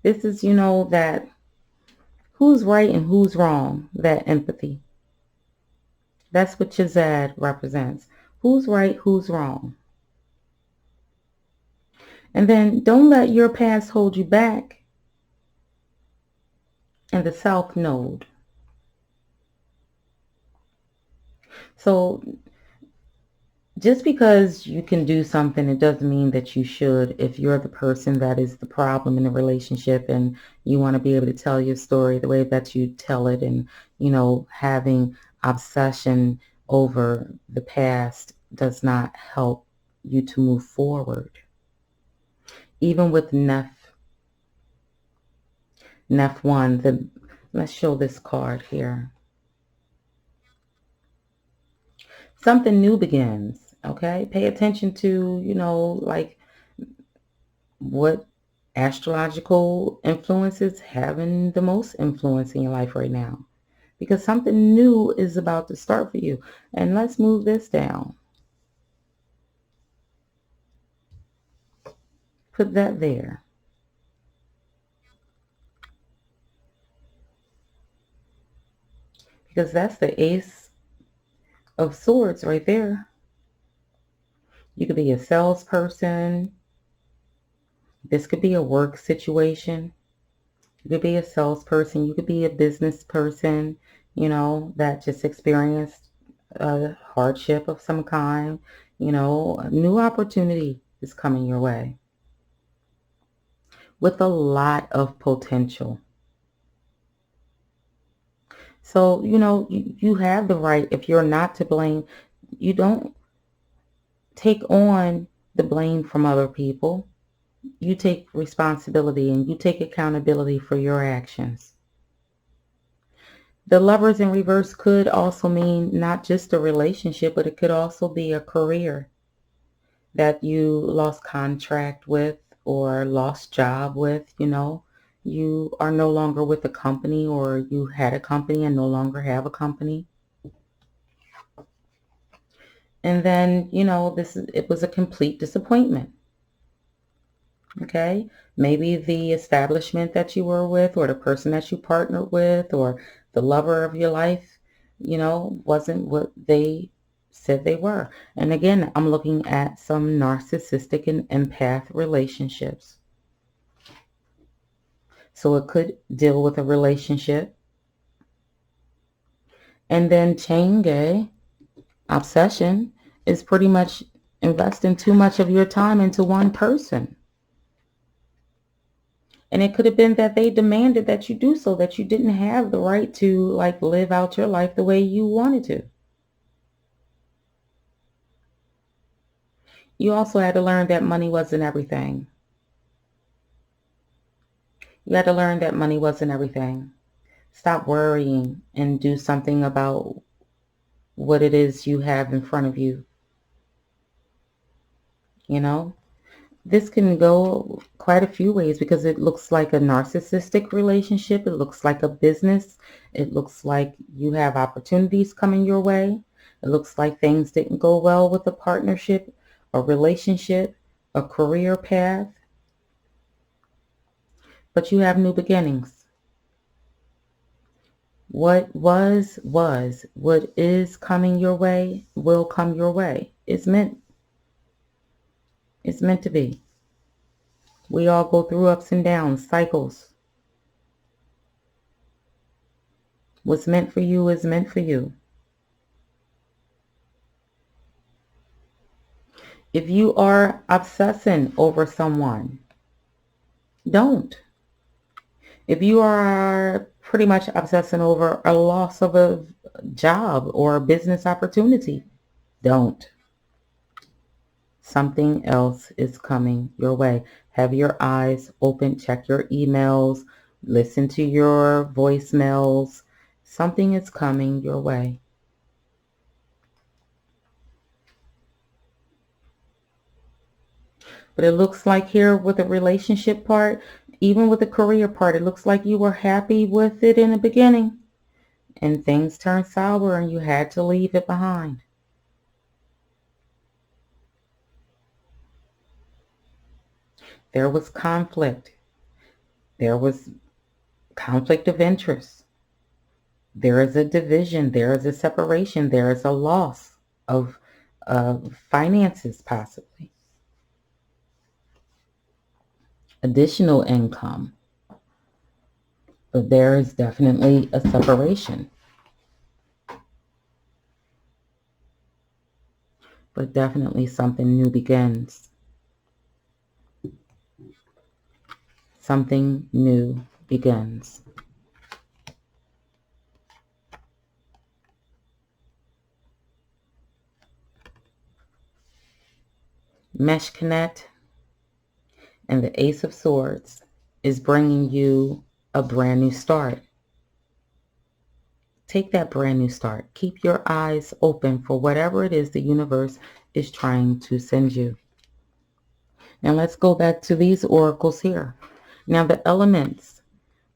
This is, you know, that who's right and who's wrong, that empathy. That's what Shazad represents. Who's right, who's wrong. And then don't let your past hold you back. And the South Node. So Just because you can do something, it doesn't mean that you should. If you're the person that is the problem in the relationship and you want to be able to tell your story the way that you tell it, and, having obsession over the past does not help you to move forward. Even with Nef 1, let's show this card here. Something new begins, okay? Pay attention to, like what astrological influences having the most influence in your life right now. Because something new is about to start for you. And let's move this down. Put that there. Because that's the Ace of Swords right there. You could be a salesperson. This could be a work situation. You could be a salesperson. You could be a business person, that just experienced a hardship of some kind. A new opportunity is coming your way with a lot of potential. So, you have the right, if you're not to blame, you don't take on the blame from other people. You take responsibility and you take accountability for your actions. The Lovers in reverse could also mean not just a relationship, but it could also be a career that you lost contract with or lost job with. You are no longer with a company, or you had a company and no longer have a company. And then, it was a complete disappointment. Okay, maybe the establishment that you were with, or the person that you partnered with, or the lover of your life, wasn't what they said they were. And again, I'm looking at some narcissistic and empath relationships. So it could deal with a relationship. And then Chenge, obsession, is pretty much investing too much of your time into one person. And it could have been that they demanded that you do so, that you didn't have the right to live out your life the way you wanted to. You also had to learn that money wasn't everything. You had to learn that money wasn't everything. Stop worrying and do something about what it is you have in front of you. This can go quite a few ways, because it looks like a narcissistic relationship. It looks like a business. It looks like you have opportunities coming your way. It looks like things didn't go well with a partnership, a relationship, a career path. But you have new beginnings. What was. What is coming your way will come your way. It's meant to be. We all go through ups and downs, cycles. What's meant for you is meant for you. If you are obsessing over someone, don't. If you are pretty much obsessing over a loss of a job or a business opportunity, don't. Something else is coming your way. Have your eyes open, check your emails, listen to your voicemails. Something is coming your way. But it looks like here with the relationship part, even with the career part, it looks like you were happy with it in the beginning. And things turned sour and you had to leave it behind. There was conflict. There was conflict of interest. There is a division. There is a separation. There is a loss of finances, possibly. Additional income. But there is definitely a separation. but definitely something new begins. Something new begins. Meshkanet and the Ace of Swords is bringing you a brand new start. Take that brand new start. Keep your eyes open for whatever it is the universe is trying to send you. Now let's go back to these oracles here. Now the elements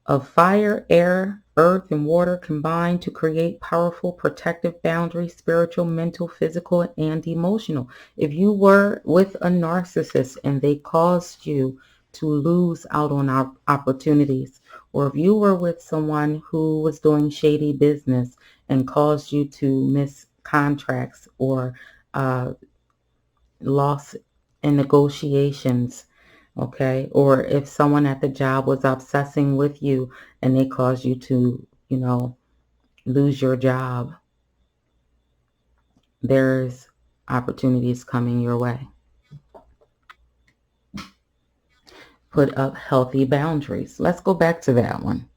of fire, air, earth, and water combine to create powerful protective boundaries, spiritual, mental, physical, and emotional. If you were with a narcissist and they caused you to lose out on opportunities, or if you were with someone who was doing shady business and caused you to miss contracts or loss in negotiations, okay, or if someone at the job was obsessing with you and they caused you to, lose your job, there's opportunities coming your way. Put up healthy boundaries. Let's go back to that one,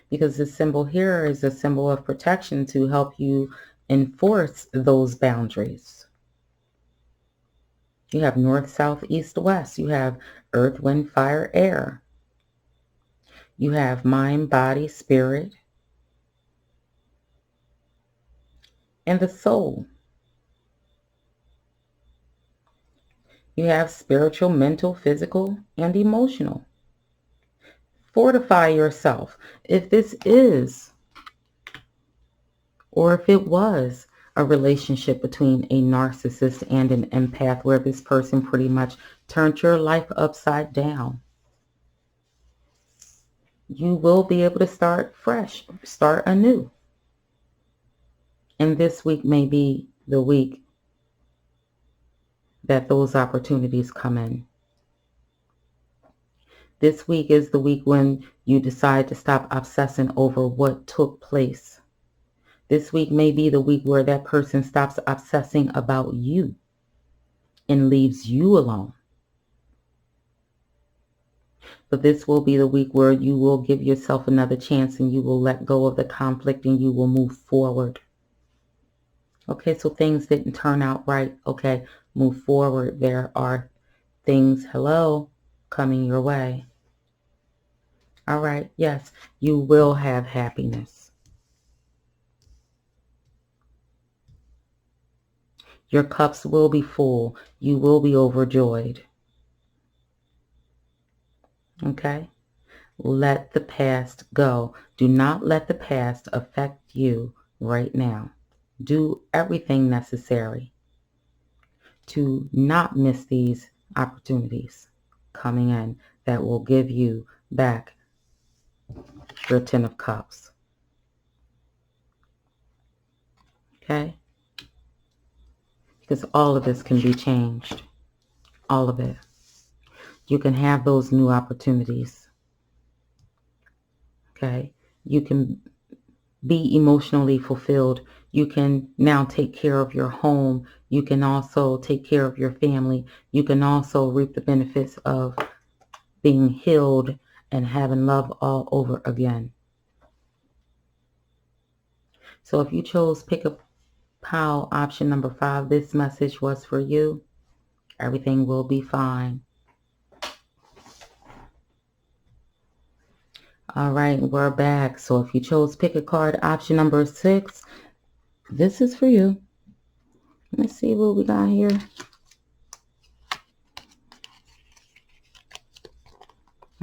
because the symbol here is a symbol of protection to help you enforce those boundaries. You have north, south, east, west. You have earth, wind, fire, air. You have mind, body, spirit, and the soul. You have spiritual, mental, physical, and emotional. Fortify yourself. If this is, or if it was, a relationship between a narcissist and an empath where this person pretty much turned your life upside down, you will be able to start fresh, start anew. And this week may be the week that those opportunities come in. This week is the week when you decide to stop obsessing over what took place. This week may be the week where that person stops obsessing about you and leaves you alone. But this will be the week where you will give yourself another chance and you will let go of the conflict and you will move forward. Okay, so things didn't turn out right. Okay, move forward. There are things, coming your way. All right, yes, you will have happiness. Your cups will be full. You will be overjoyed. Okay? Let the past go. Do not let the past affect you right now. Do everything necessary to not miss these opportunities coming in that will give you back your 10 of Cups. Okay? Because all of this can be changed. All of it. You can have those new opportunities. Okay? You can be emotionally fulfilled. You can now take care of your home. You can also take care of your family. You can also reap the benefits of being healed and having love all over again. So if you chose Pick a Pile option number 5, this message was for you. Everything will be fine. All right, we're back. So if you chose Pick a Card option number 6, this is for you. Let's see what we got here.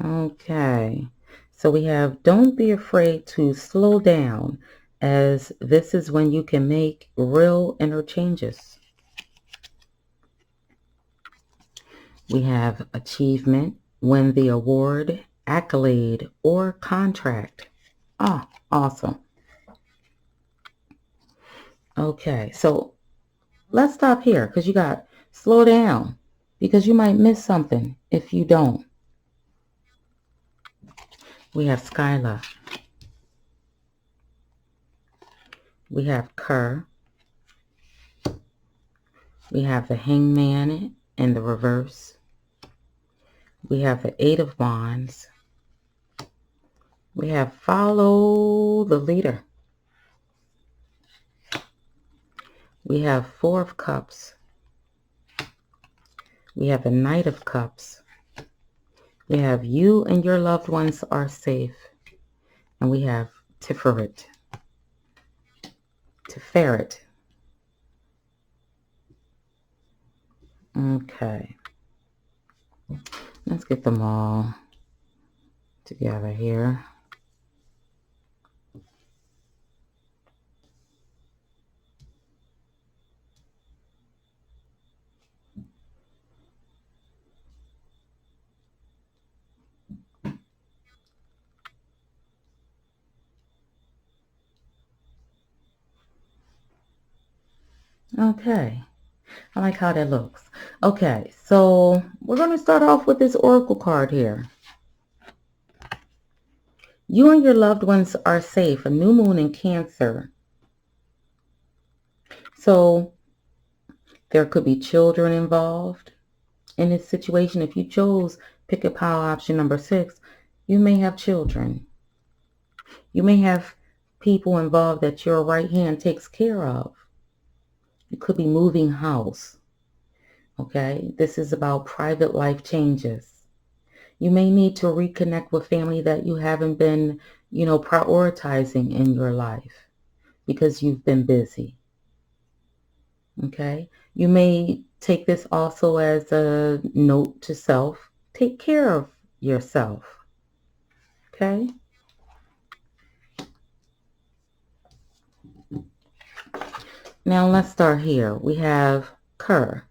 Okay, so we have don't be afraid to slow down, as this is when you can make real inner changes. We have achievement, win the award, accolade, or contract. Ah, awesome. Okay, so let's stop here because you got slow down because you might miss something if you don't. We have Skyla. We have Kerr. We have the Hangman in the reverse. We have the Eight of Wands. We have Follow the Leader. We have Four of Cups. We have the Knight of Cups. We have You and Your Loved Ones Are Safe. And we have Tiferet. Okay. Let's get them all together here. Okay. I like how that looks. Okay, so we're going to start off with this Oracle card here. You and your loved ones are safe. A new moon in Cancer. So there could be children involved in this situation. If you chose pick a pile option number 6, you may have children. You may have people involved that your right hand takes care of. You could be moving house. Okay, this is about private life changes. You may need to reconnect with family that you haven't been, prioritizing in your life because you've been busy. Okay, you may take this also as a note to self. Take care of yourself. Okay. Now let's start here. We have Cur.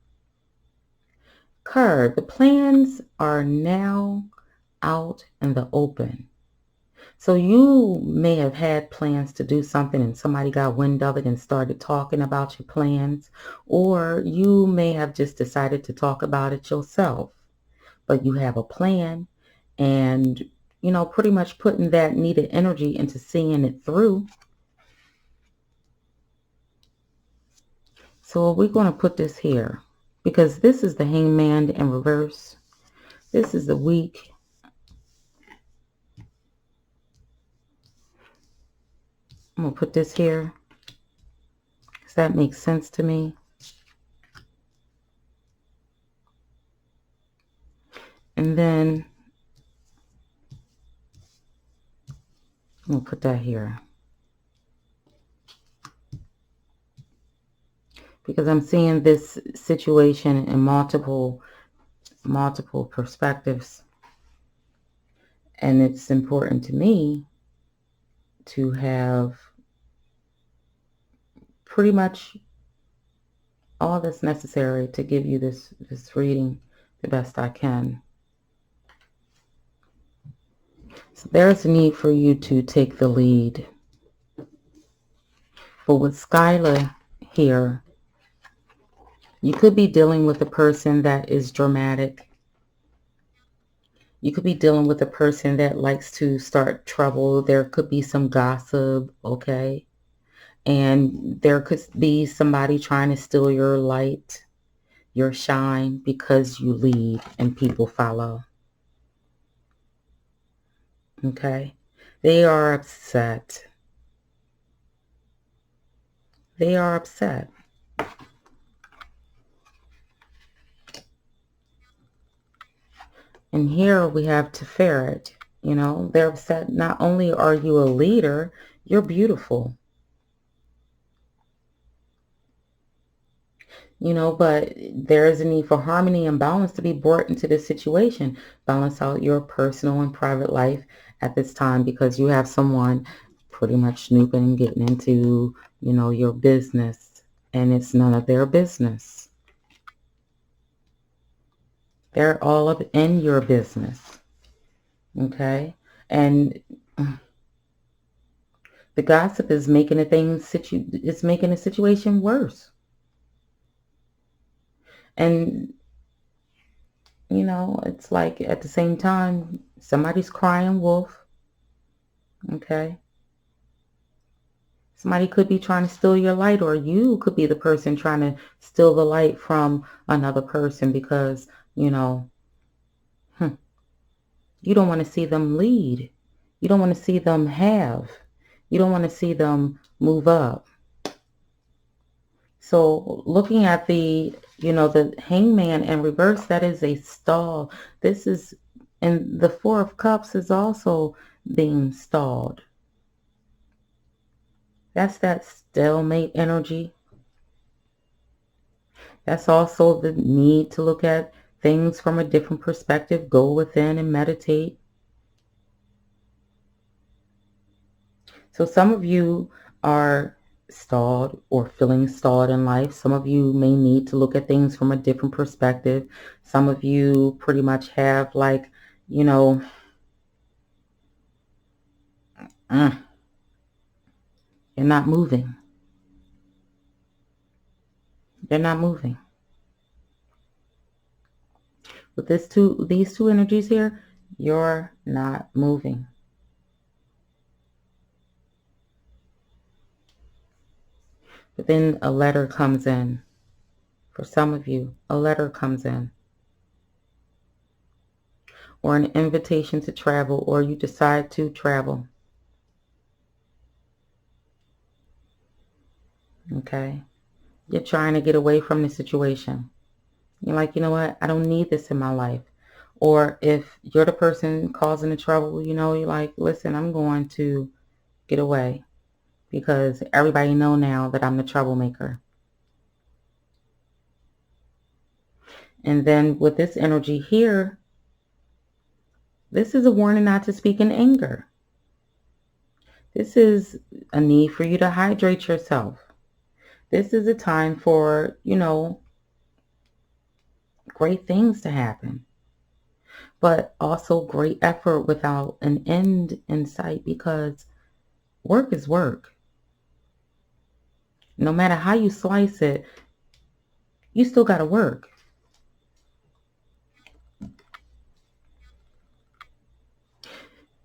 Cur, the plans are now out in the open. So you may have had plans to do something and somebody got wind of it and started talking about your plans, or you may have just decided to talk about it yourself, but you have a plan and, pretty much putting that needed energy into seeing it through. So we're going to put this here because this is the Hangman in reverse. This is the week. I'm going to put this here. Does that make sense to me? And then I'm going to put that here. Because I'm seeing this situation in multiple perspectives. And it's important to me to have pretty much all that's necessary to give you this reading the best I can. So there's a need for you to take the lead. But with Skylar here, you could be dealing with a person that is dramatic. You could be dealing with a person that likes to start trouble. There could be some gossip, okay? And there could be somebody trying to steal your light, your shine, because you lead and people follow. Okay? They are upset. They are upset. And here we have Tiferet. They're upset. Not only are you a leader, you're beautiful. But there is a need for harmony and balance to be brought into this situation. Balance out your personal and private life at this time because you have someone pretty much snooping and getting into, your business, and it's none of their business. They're all up in your business. Okay? And the gossip is making the situation worse. And it's like at the same time, somebody's crying wolf. Okay. Somebody could be trying to steal your light, or you could be the person trying to steal the light from another person because, you know, you don't want to see them lead. You don't want to see them have. You don't want to see them move up. So looking at the, the Hangman in reverse, that is a stall. This is, and the Four of Cups is also being stalled. That's that stalemate energy. That's also the need to look at things from a different perspective, go within and meditate. So some of you are stalled or feeling stalled in life. Some of you may need to look at things from a different perspective. Some of you pretty much have like, you're not moving. They're not moving. With these two energies here, you're not moving. But then a letter comes in. For some of you, a letter comes in. Or an invitation to travel, or you decide to travel. Okay? You're trying to get away from the situation. You're like, you know what? I don't need this in my life. Or if you're the person causing the trouble, you're like, listen, I'm going to get away because everybody know now that I'm the troublemaker. And then with this energy here, this is a warning not to speak in anger. This is a need for you to hydrate yourself. This is a time for, great things to happen. But also great effort without an end in sight, because work is work. No matter how you slice it, you still got to work.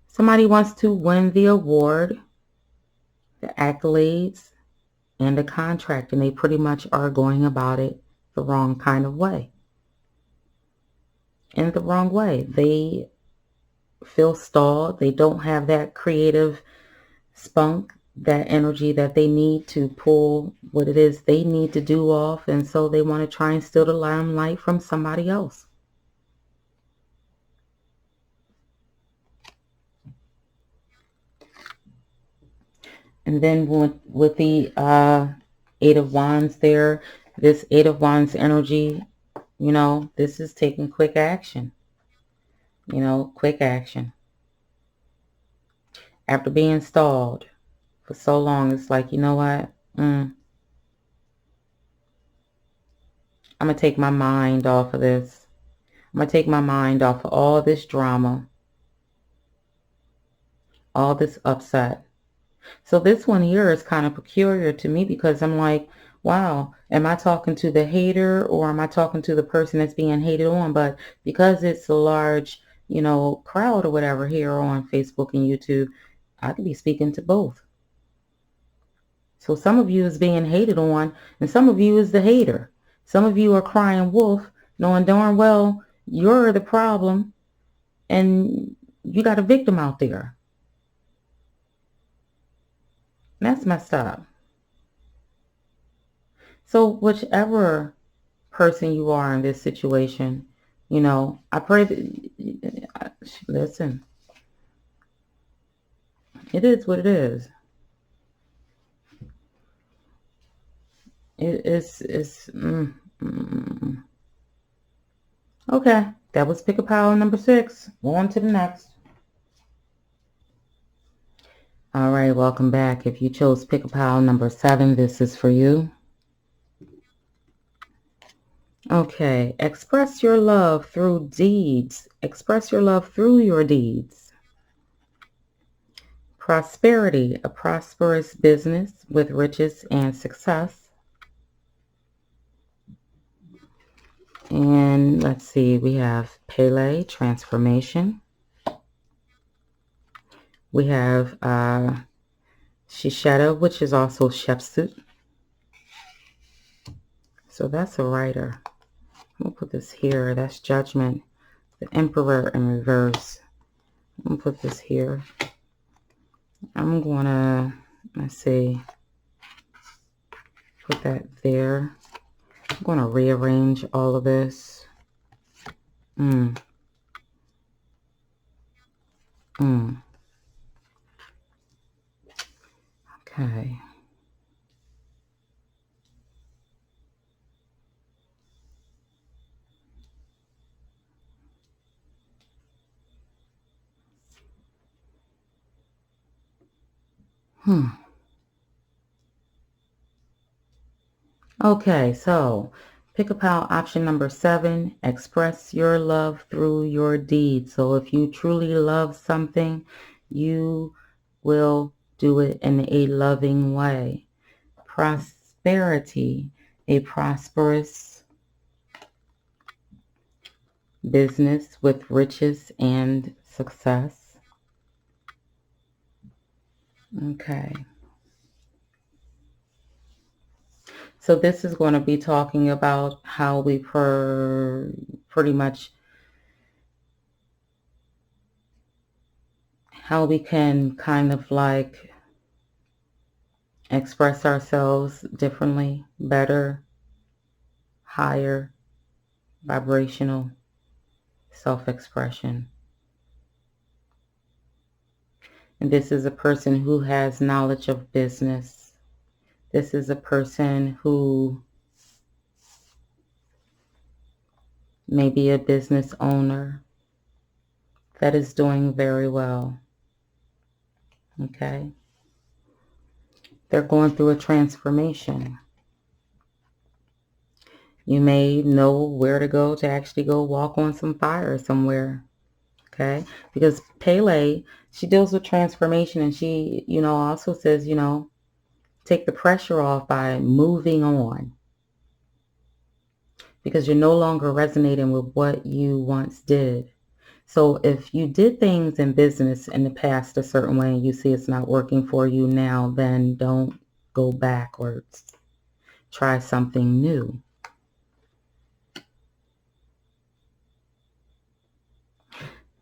Somebody wants to win the award, the accolades, and the contract, and they pretty much are going about it the wrong kind of way. In the wrong way. They feel stalled. They don't have that creative spunk, that energy that they need to pull what it is they need to do off, and so they want to try and steal the limelight from somebody else. And then with the Eight of Wands there, this Eight of Wands energy, this is taking quick action. Quick action. After being stalled for so long, it's like, you know what? I'm going to take my mind off of this. I'm going to take my mind off of all this drama, all this upset. So this one here is kind of peculiar to me, because I'm like, wow, am I talking to the hater or am I talking to the person that's being hated on? But because it's a large, crowd or whatever here on Facebook and YouTube, I could be speaking to both. So some of you is being hated on, and some of you is the hater. Some of you are crying wolf, knowing darn well you're the problem, and you got a victim out there. That's messed up. So whichever person you are in this situation, I pray that, listen, it is what it is. Okay, that was pick a pile number 6. On to the next. All right, welcome back. If you chose pick a pile number 7, this is for you. Okay, express your love through deeds. Express your love through your deeds. Prosperity, a prosperous business with riches and success. And let's see, we have Pele, transformation. We have Shisheta, which is also Shepsut. So that's a writer. I'm going to put this here. That's Judgment. The Emperor in reverse. I'm going to put this here. I'm going to, let's see, put that there. I'm going to rearrange all of this. Okay. Okay, so pick a pile option number 7, express your love through your deeds. So if you truly love something, you will do it in a loving way. Prosperity, a prosperous business with riches and success. Okay. So this is going to be talking about how we pretty much how we can kind of like express ourselves differently, better, higher, vibrational self-expression. And this is a person who has knowledge of business. This is a person who may be a business owner that is doing very well. Okay? They're going through a transformation. You may know where to go to actually go walk on some fire somewhere. Okay? Because Pele, she deals with transformation, and she, also says, take the pressure off by moving on. Because you're no longer resonating with what you once did. So if you did things in business in the past a certain way and you see it's not working for you now, then don't go backwards. Try something new.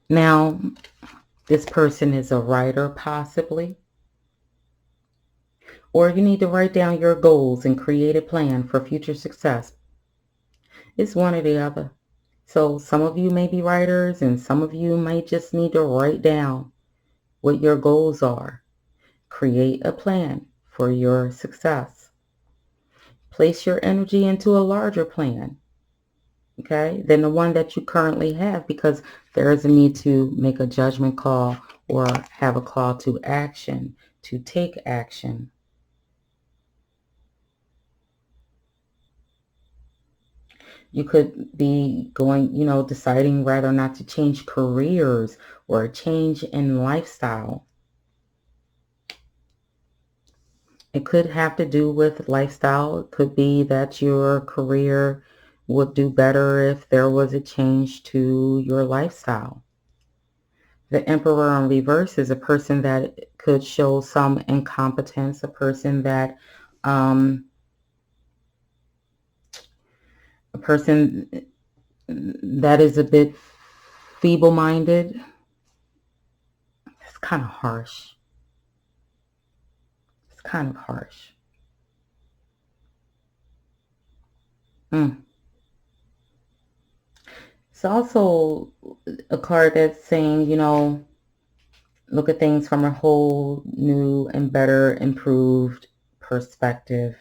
Now, this person is a writer possibly. Or you need to write down your goals and create a plan for future success. It's one or the other. So some of you may be writers and some of you might just need to write down what your goals are. Create a plan for your success. Place your energy into a larger plan, okay, than the one that you currently have, because there is a need to make a judgment call or have a call to action, to take action. You could be going, deciding whether or not to change careers or a change in lifestyle. It could have to do with lifestyle. It could be that your career would do better if there was a change to your lifestyle. The Emperor in reverse is a person that could show some incompetence, a person that is a bit feeble-minded. It's kind of harsh. It's kind of harsh. It's also a card that's saying, look at things from a whole new and better, improved perspective.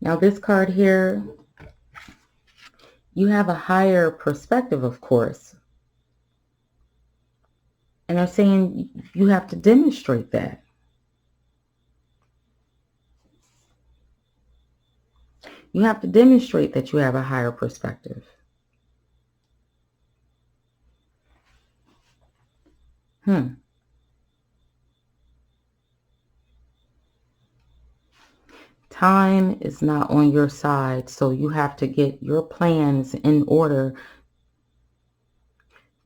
Now this card here, you have a higher perspective, of course. And they're saying you have to demonstrate that. You have to demonstrate that you have a higher perspective. Time is not on your side, so you have to get your plans in order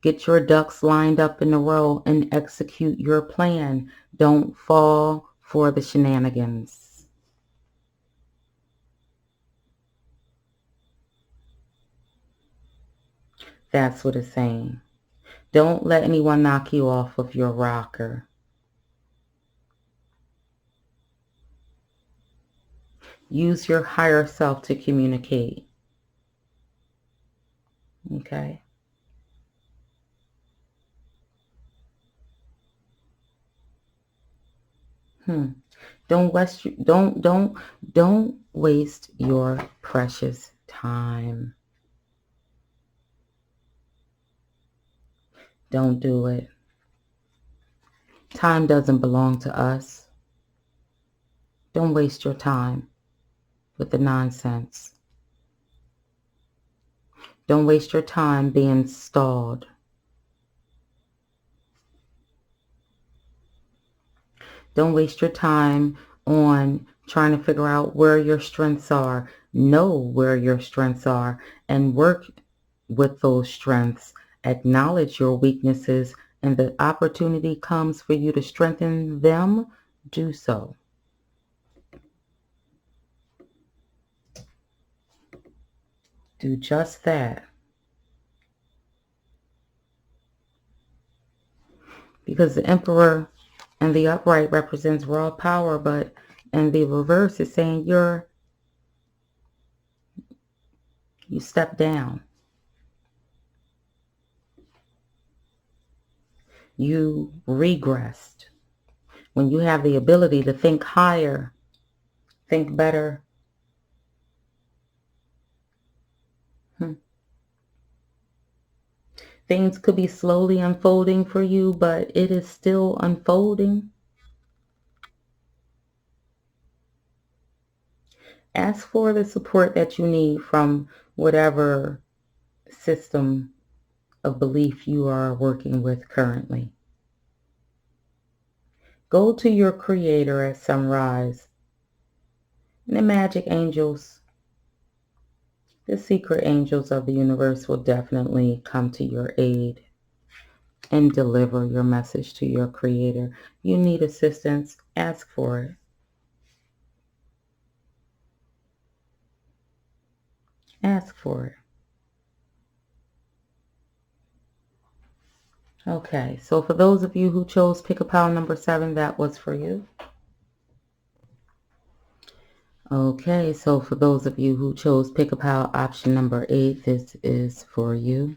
Get your ducks lined up in a row and execute your plan. Don't fall for the shenanigans. That's what it's saying. Don't let anyone knock you off of your rocker. Use your higher self to communicate. Okay? Don't waste your precious time. Don't do it. Time doesn't belong to us. Don't waste your time with the nonsense. Don't waste your time being stalled. Don't waste your time on trying to figure out where your strengths are. Know where your strengths are and work with those strengths. Acknowledge your weaknesses, and the opportunity comes for you to strengthen them. Do so. Do just that. Because the Emperor and the upright represents raw power, but in the reverse is saying you step down. You regressed. When you have the ability to think higher, think better. Things could be slowly unfolding for you, but it is still unfolding. Ask for the support that you need from whatever system of belief you are working with currently. Go to your Creator at sunrise. And the magic angels, the secret angels of the universe will definitely come to your aid and deliver your message to your Creator. You need assistance, ask for it. Ask for it. Okay, so for those of you who chose Pick a Pile number 7, that was for you. Okay, so for those of you who chose Pick a Pile option number 8, this is for you.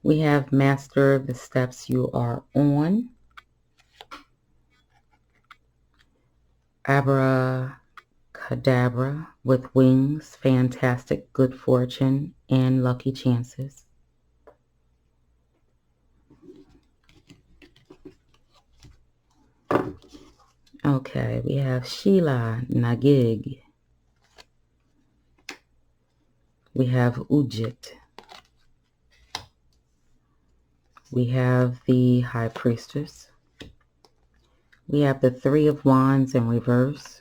We have Master the steps you are on. Abracadabra with wings, fantastic good fortune, and lucky chances. Okay, we have Sheila Nagig. We have Ujit. We have the High Priestess. We have the Three of Wands in reverse.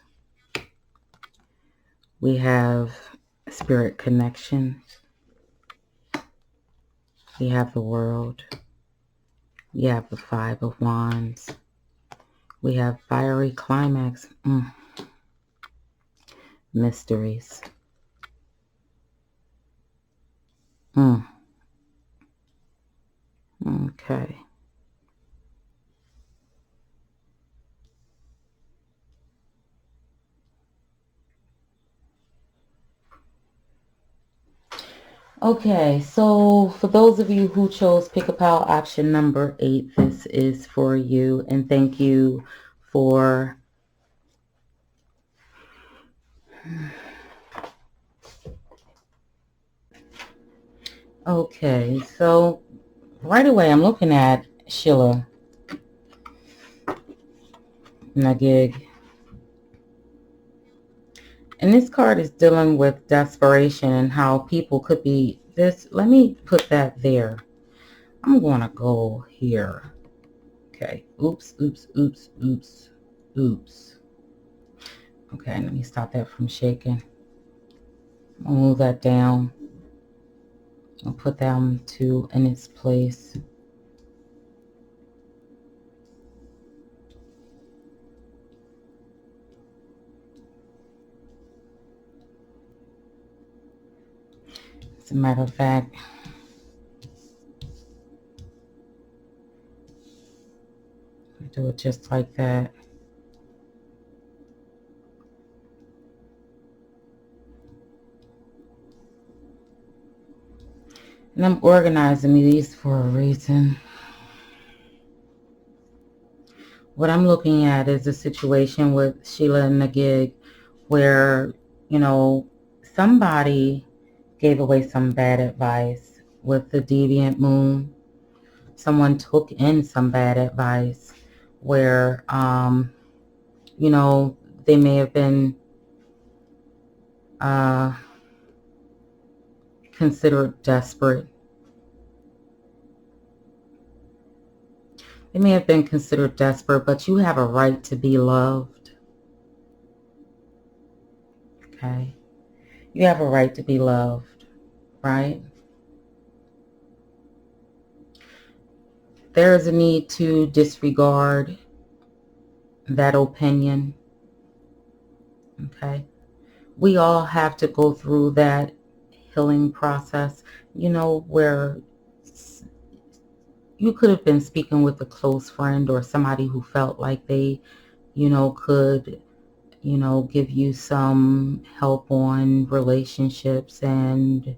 We have Spirit Connections. We have the World. We have the Five of Wands. We have Fiery Climax. Mysteries. Okay. Okay, so for those of you who chose Pick a Pile option number 8, this is for you. And thank you for okay, so right away I'm looking at Sheila Nagig. And this card is dealing with desperation and how people could be this. Let me put that there. I'm going to go here. Okay. Oops. Okay, let me stop that from shaking. I'll move that down. I'll put them two in its place. As a matter of fact, I do it just like that. And I'm organizing these for a reason. What I'm looking at is a situation with Sheila and the gig where, you know, somebody gave away some bad advice with the deviant moon. Someone took in some bad advice where, you know, they may have been considered desperate. They may have been considered desperate, but you have a right to be loved. Okay? You have a right to be loved, right? There is a need to disregard that opinion. Okay? We all have to go through that healing process, you know, where you could have been speaking with a close friend or somebody who felt like they, you know, could, you know, give you some help on relationships, and,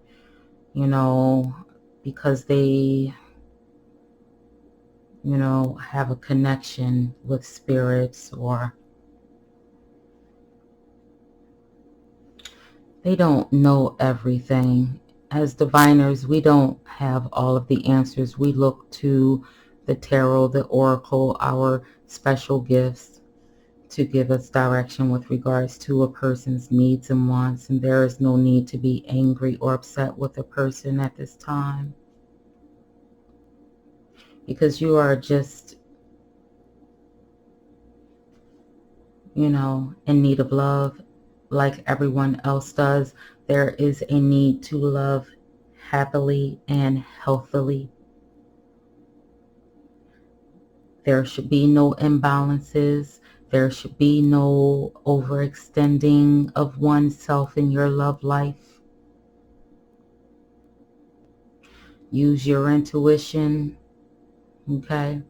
you know, because they, you know, have a connection with spirits, or they don't know everything. As diviners, we don't have all of the answers. We look to the tarot, the oracle, our special gifts to give us direction with regards to a person's needs and wants. And there is no need to be angry or upset with a person at this time, because you are just, you know, in need of love like everyone else does. There is a need to love happily and healthily. There should be no imbalances. There should be no overextending of oneself in your love life. Use your intuition, okay?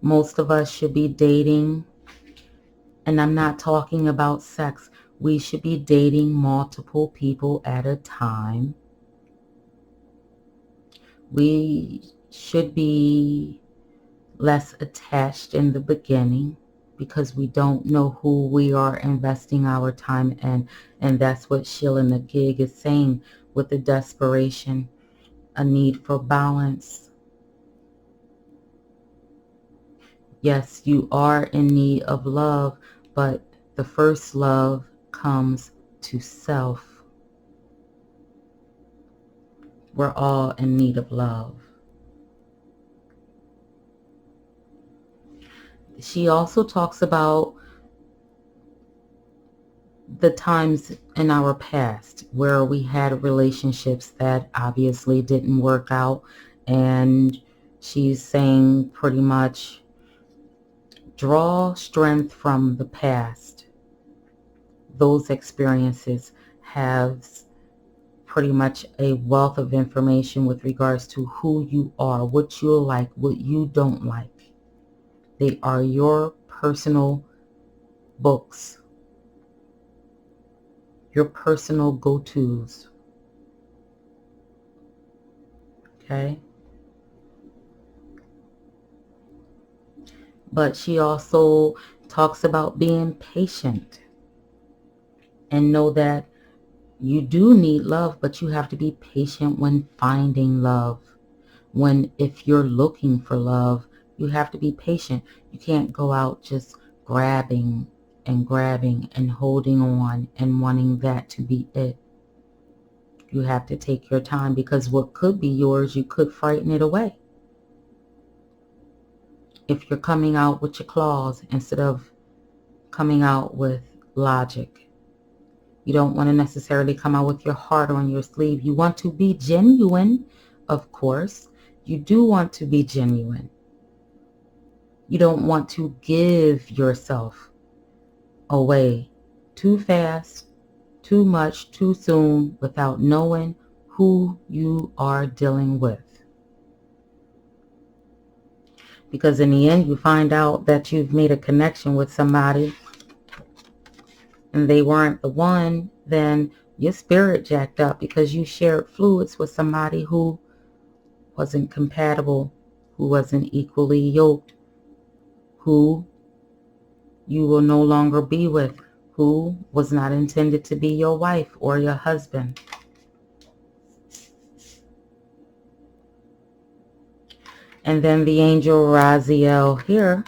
Most of us should be dating, and I'm not talking about sex. We should be dating multiple people at a time. We should be less attached in the beginning, because we don't know who we are investing our time in. And that's what Sheila and the gig is saying with the desperation, a need for balance. Yes, you are in need of love, but the first love comes to self. We're all in need of love. She also talks about the times in our past where we had relationships that obviously didn't work out, and she's saying pretty much draw strength from the past. Those experiences have pretty much a wealth of information with regards to who you are, what you like, what you don't like. They are your personal books, your personal go-tos. Okay? But she also talks about being patient, and know that you do need love, but you have to be patient when finding love. If you're looking for love, you have to be patient. You can't go out just grabbing and holding on and wanting that to be it. You have to take your time, because what could be yours, you could frighten it away if you're coming out with your claws instead of coming out with logic. You don't want to necessarily come out with your heart on your sleeve. You want to be genuine, of course. You do want to be genuine. You don't want to give yourself away too fast, too much, too soon, without knowing who you are dealing with. Because in the end, you find out that you've made a connection with somebody and they weren't the one, then your spirit jacked up because you shared fluids with somebody who wasn't compatible, who wasn't equally yoked, who you will no longer be with, who was not intended to be your wife or your husband. And then the angel Raziel here,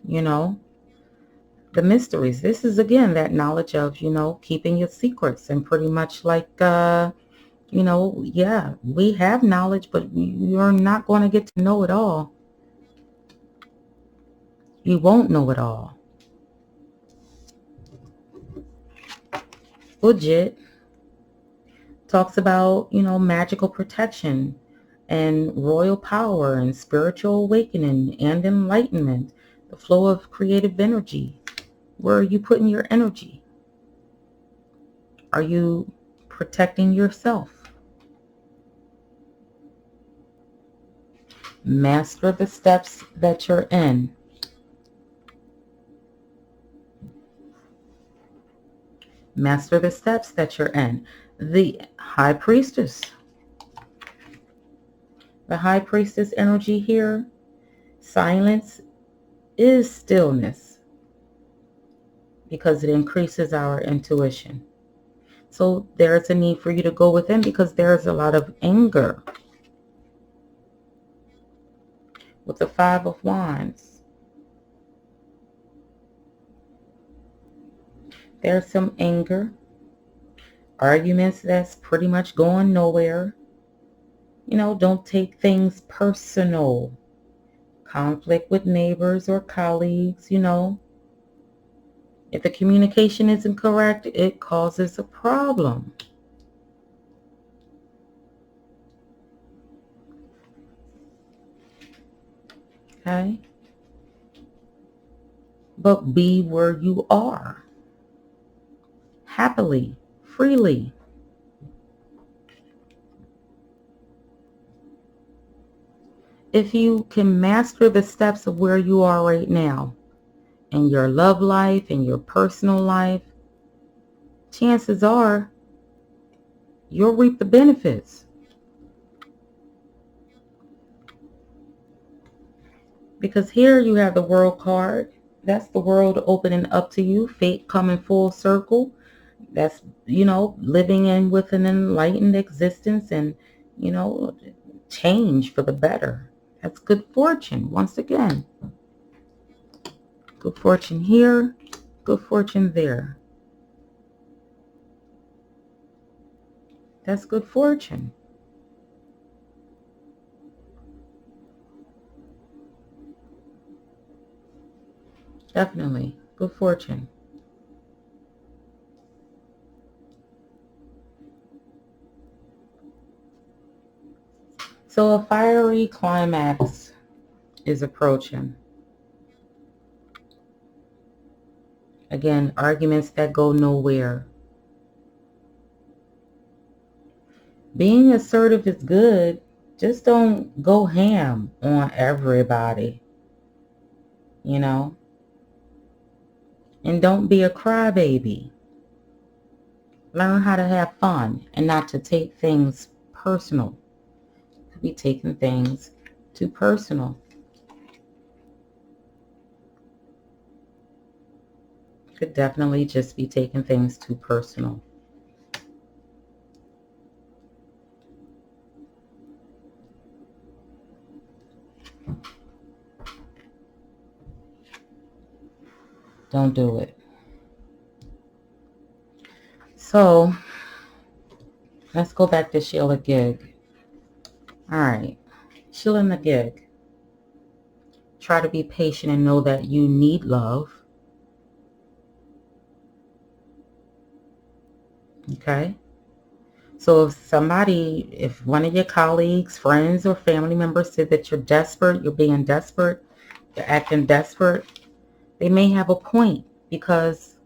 you know, the mysteries. This is, again, that knowledge of, keeping your secrets, and pretty much like, yeah, we have knowledge, but you're not going to get to know it all. You won't know it all. Budget talks about, magical protection and royal power and spiritual awakening and enlightenment, the flow of creative energy. Where are you putting your energy? Are you protecting yourself? Master the steps that you're in. Master the steps that you're in. The High Priestess. The High Priestess energy here. Silence is stillness because it increases our intuition. So there's a need for you to go within because there's a lot of anger. With the Five of Wands, there's some anger, arguments that's pretty much going nowhere. Don't take things personal. Conflict with neighbors or colleagues, If the communication isn't correct, it causes a problem. Okay? But be where you are. Happily, freely. If you can master the steps of where you are right now, in your love life, in your personal life, chances are you'll reap the benefits. Because here you have the World card. That's the world opening up to you. Fate coming full circle. That's, living in with an enlightened existence and, change for the better. That's good fortune. Once again, good fortune here, good fortune there. That's good fortune. Definitely good fortune. So a fiery climax is approaching. Again, arguments that go nowhere. Being assertive is good. Just don't go ham on everybody, And don't be a crybaby. Learn how to have fun and not to take things personal. Could be taking things too personal. Could definitely just be taking things too personal. Don't do it. So, let's go back to Sheila Gig. All right. Sheila and the Gig. Try to be patient and know that you need love. Okay? So if one of your colleagues, friends, or family members said that you're desperate, you're being desperate, you're acting desperate, they may have a point, because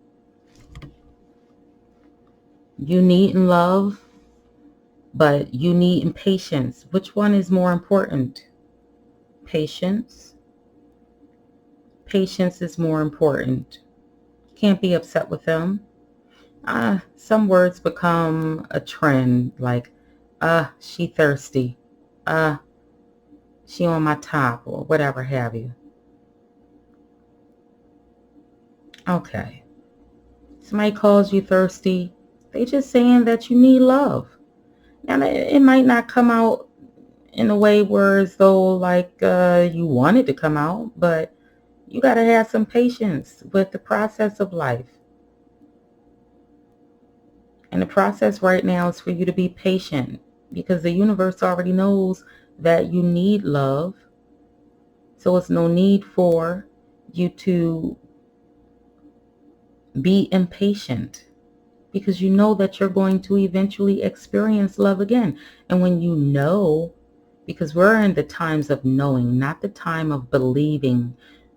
you need love, but you need patience. Which one is more important? Patience. Patience is more important. Can't be upset with them. Some words become a trend, like, she thirsty. She on my top, or whatever have you. Okay. Somebody calls you thirsty, they just saying that you need love. Now, it might not come out in a way where as though like you want it to come out, but you got to have some patience with the process of life. And the process right now is for you to be patient, because the universe already knows that you need love. So it's no need for you to be impatient, because you know that you're going to eventually experience love again. And when you know, because we're in the times of knowing, not the time of believing.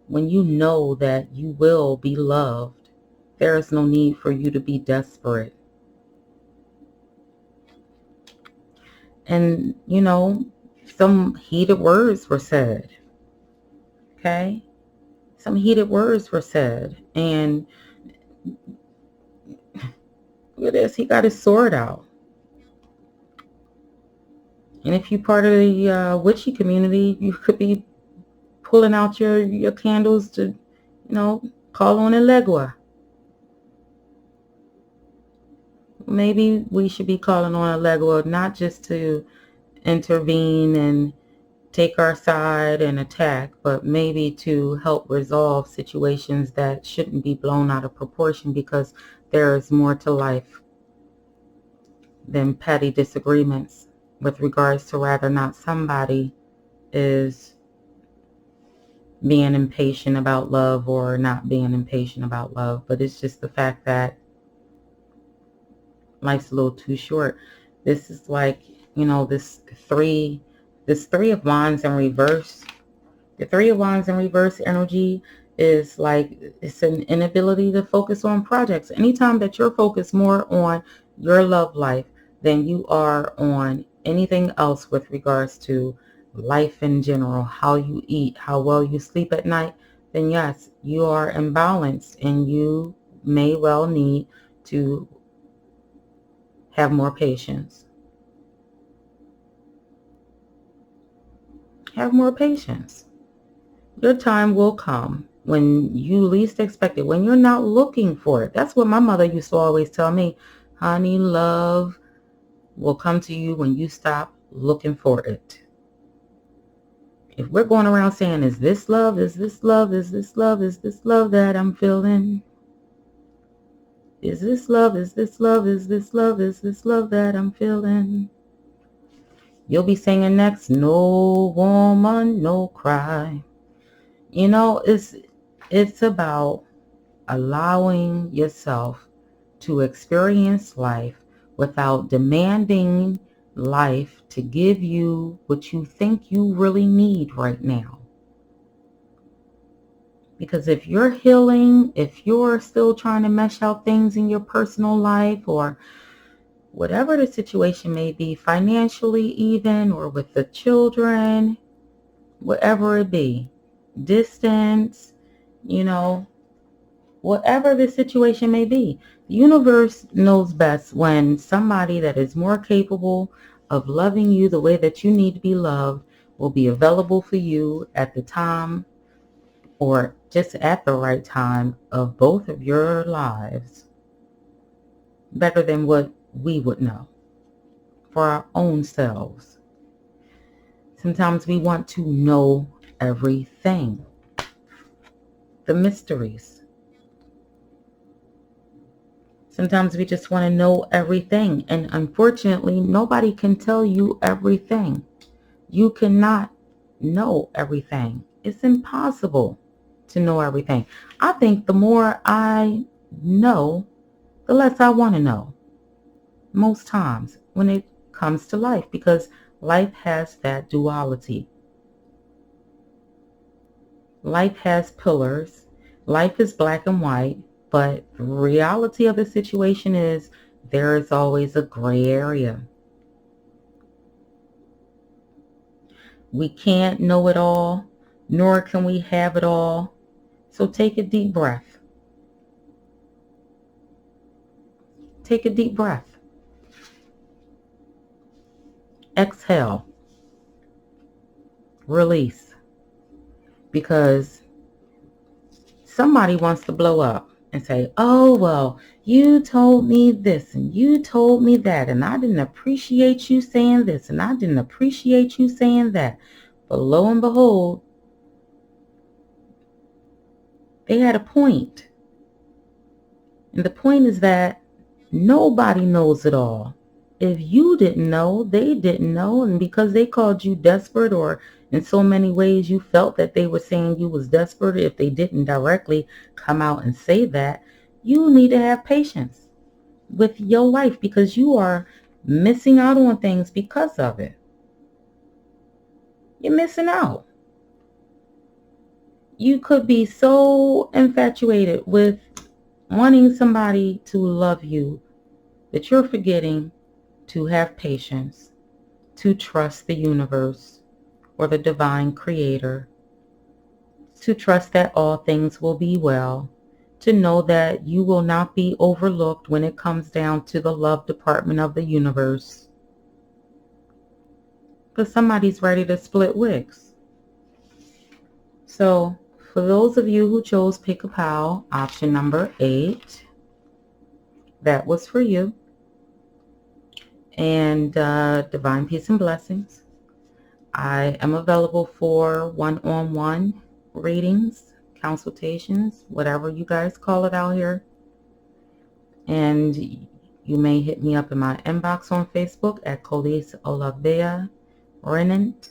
When you know that you will be loved, there is no need for you to be desperate. And, some heated words were said. Okay? Some heated words were said. And look at this. He got his sword out. And if you're part of the witchy community, you could be pulling out your candles to, call on Elegua. Maybe we should be calling on Elegua, not just to intervene and take our side and attack, but maybe to help resolve situations that shouldn't be blown out of proportion, because there is more to life than petty disagreements with regards to whether or not somebody is being impatient about love or not being impatient about love. But it's just the fact that life's a little too short. This is like, this three of wands in reverse. The Three of Wands in reverse energy is like, it's an inability to focus on projects. Anytime that you're focused more on your love life than you are on anything else with regards to life in general, how you eat, how well you sleep at night, then yes, you are imbalanced, and you may well need to have more patience. Have more patience. Your time will come when you least expect it, when you're not looking for it. That's what my mother used to always tell me. Honey, love will come to you when you stop looking for it. If we're going around saying, is this love? Is this love? Is this love? Is this love that I'm feeling? Is this love? Is this love? Is this love? Is this love that I'm feeling? You'll be singing next, no woman, no cry. It's about allowing yourself to experience life without demanding life to give you what you think you really need right now. Because if you're healing, if you're still trying to mesh out things in your personal life, or whatever the situation may be, financially even, or with the children, whatever it be, distance, whatever the situation may be, the universe knows best when somebody that is more capable of loving you the way that you need to be loved will be available for you at the time, or just at the right time of both of your lives, better than what we would know for our own selves. Sometimes we want to know everything, the mysteries. Sometimes we just want to know everything. And unfortunately, nobody can tell you everything. You cannot know everything. It's impossible to know everything. I think the more I know, the less I want to know. most times when it comes to life, because life has that duality. Life has pillars. Life is black and white, but the reality of the situation is there is always a gray area. We can't know it all, nor can we have it all. So take a deep breath. Take a deep breath. Exhale. Release. Because somebody wants to blow up and say, oh, well, you told me this and you told me that, and I didn't appreciate you saying this and I didn't appreciate you saying that. But lo and behold, they had a point. And the point is that nobody knows it all. If you didn't know, they didn't know, and because they called you desperate, or in so many ways you felt that they were saying you was desperate, if they didn't directly come out and say that, you need to have patience with your life, because you are missing out on things because of it. You're missing out. You could be so infatuated with wanting somebody to love you that you're forgetting to have patience, to trust the universe or the divine creator, to trust that all things will be well, to know that you will not be overlooked when it comes down to the love department of the universe. Because somebody's ready to split wigs. So for those of you who chose Pick a Pal, option number 8, that was for you. And divine peace and blessings. I am available for one-on-one readings, consultations, whatever you guys call it out here. And you may hit me up in my inbox on Facebook at Collease-Rennent.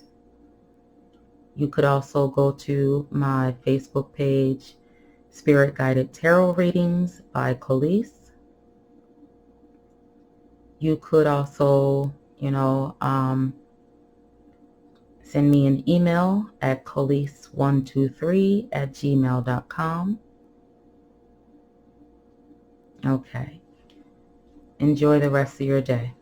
You could also go to my Facebook page, Spirit Guided Tarot Readings by Collease. You could also, send me an email at collease123@gmail.com. Okay. Enjoy the rest of your day.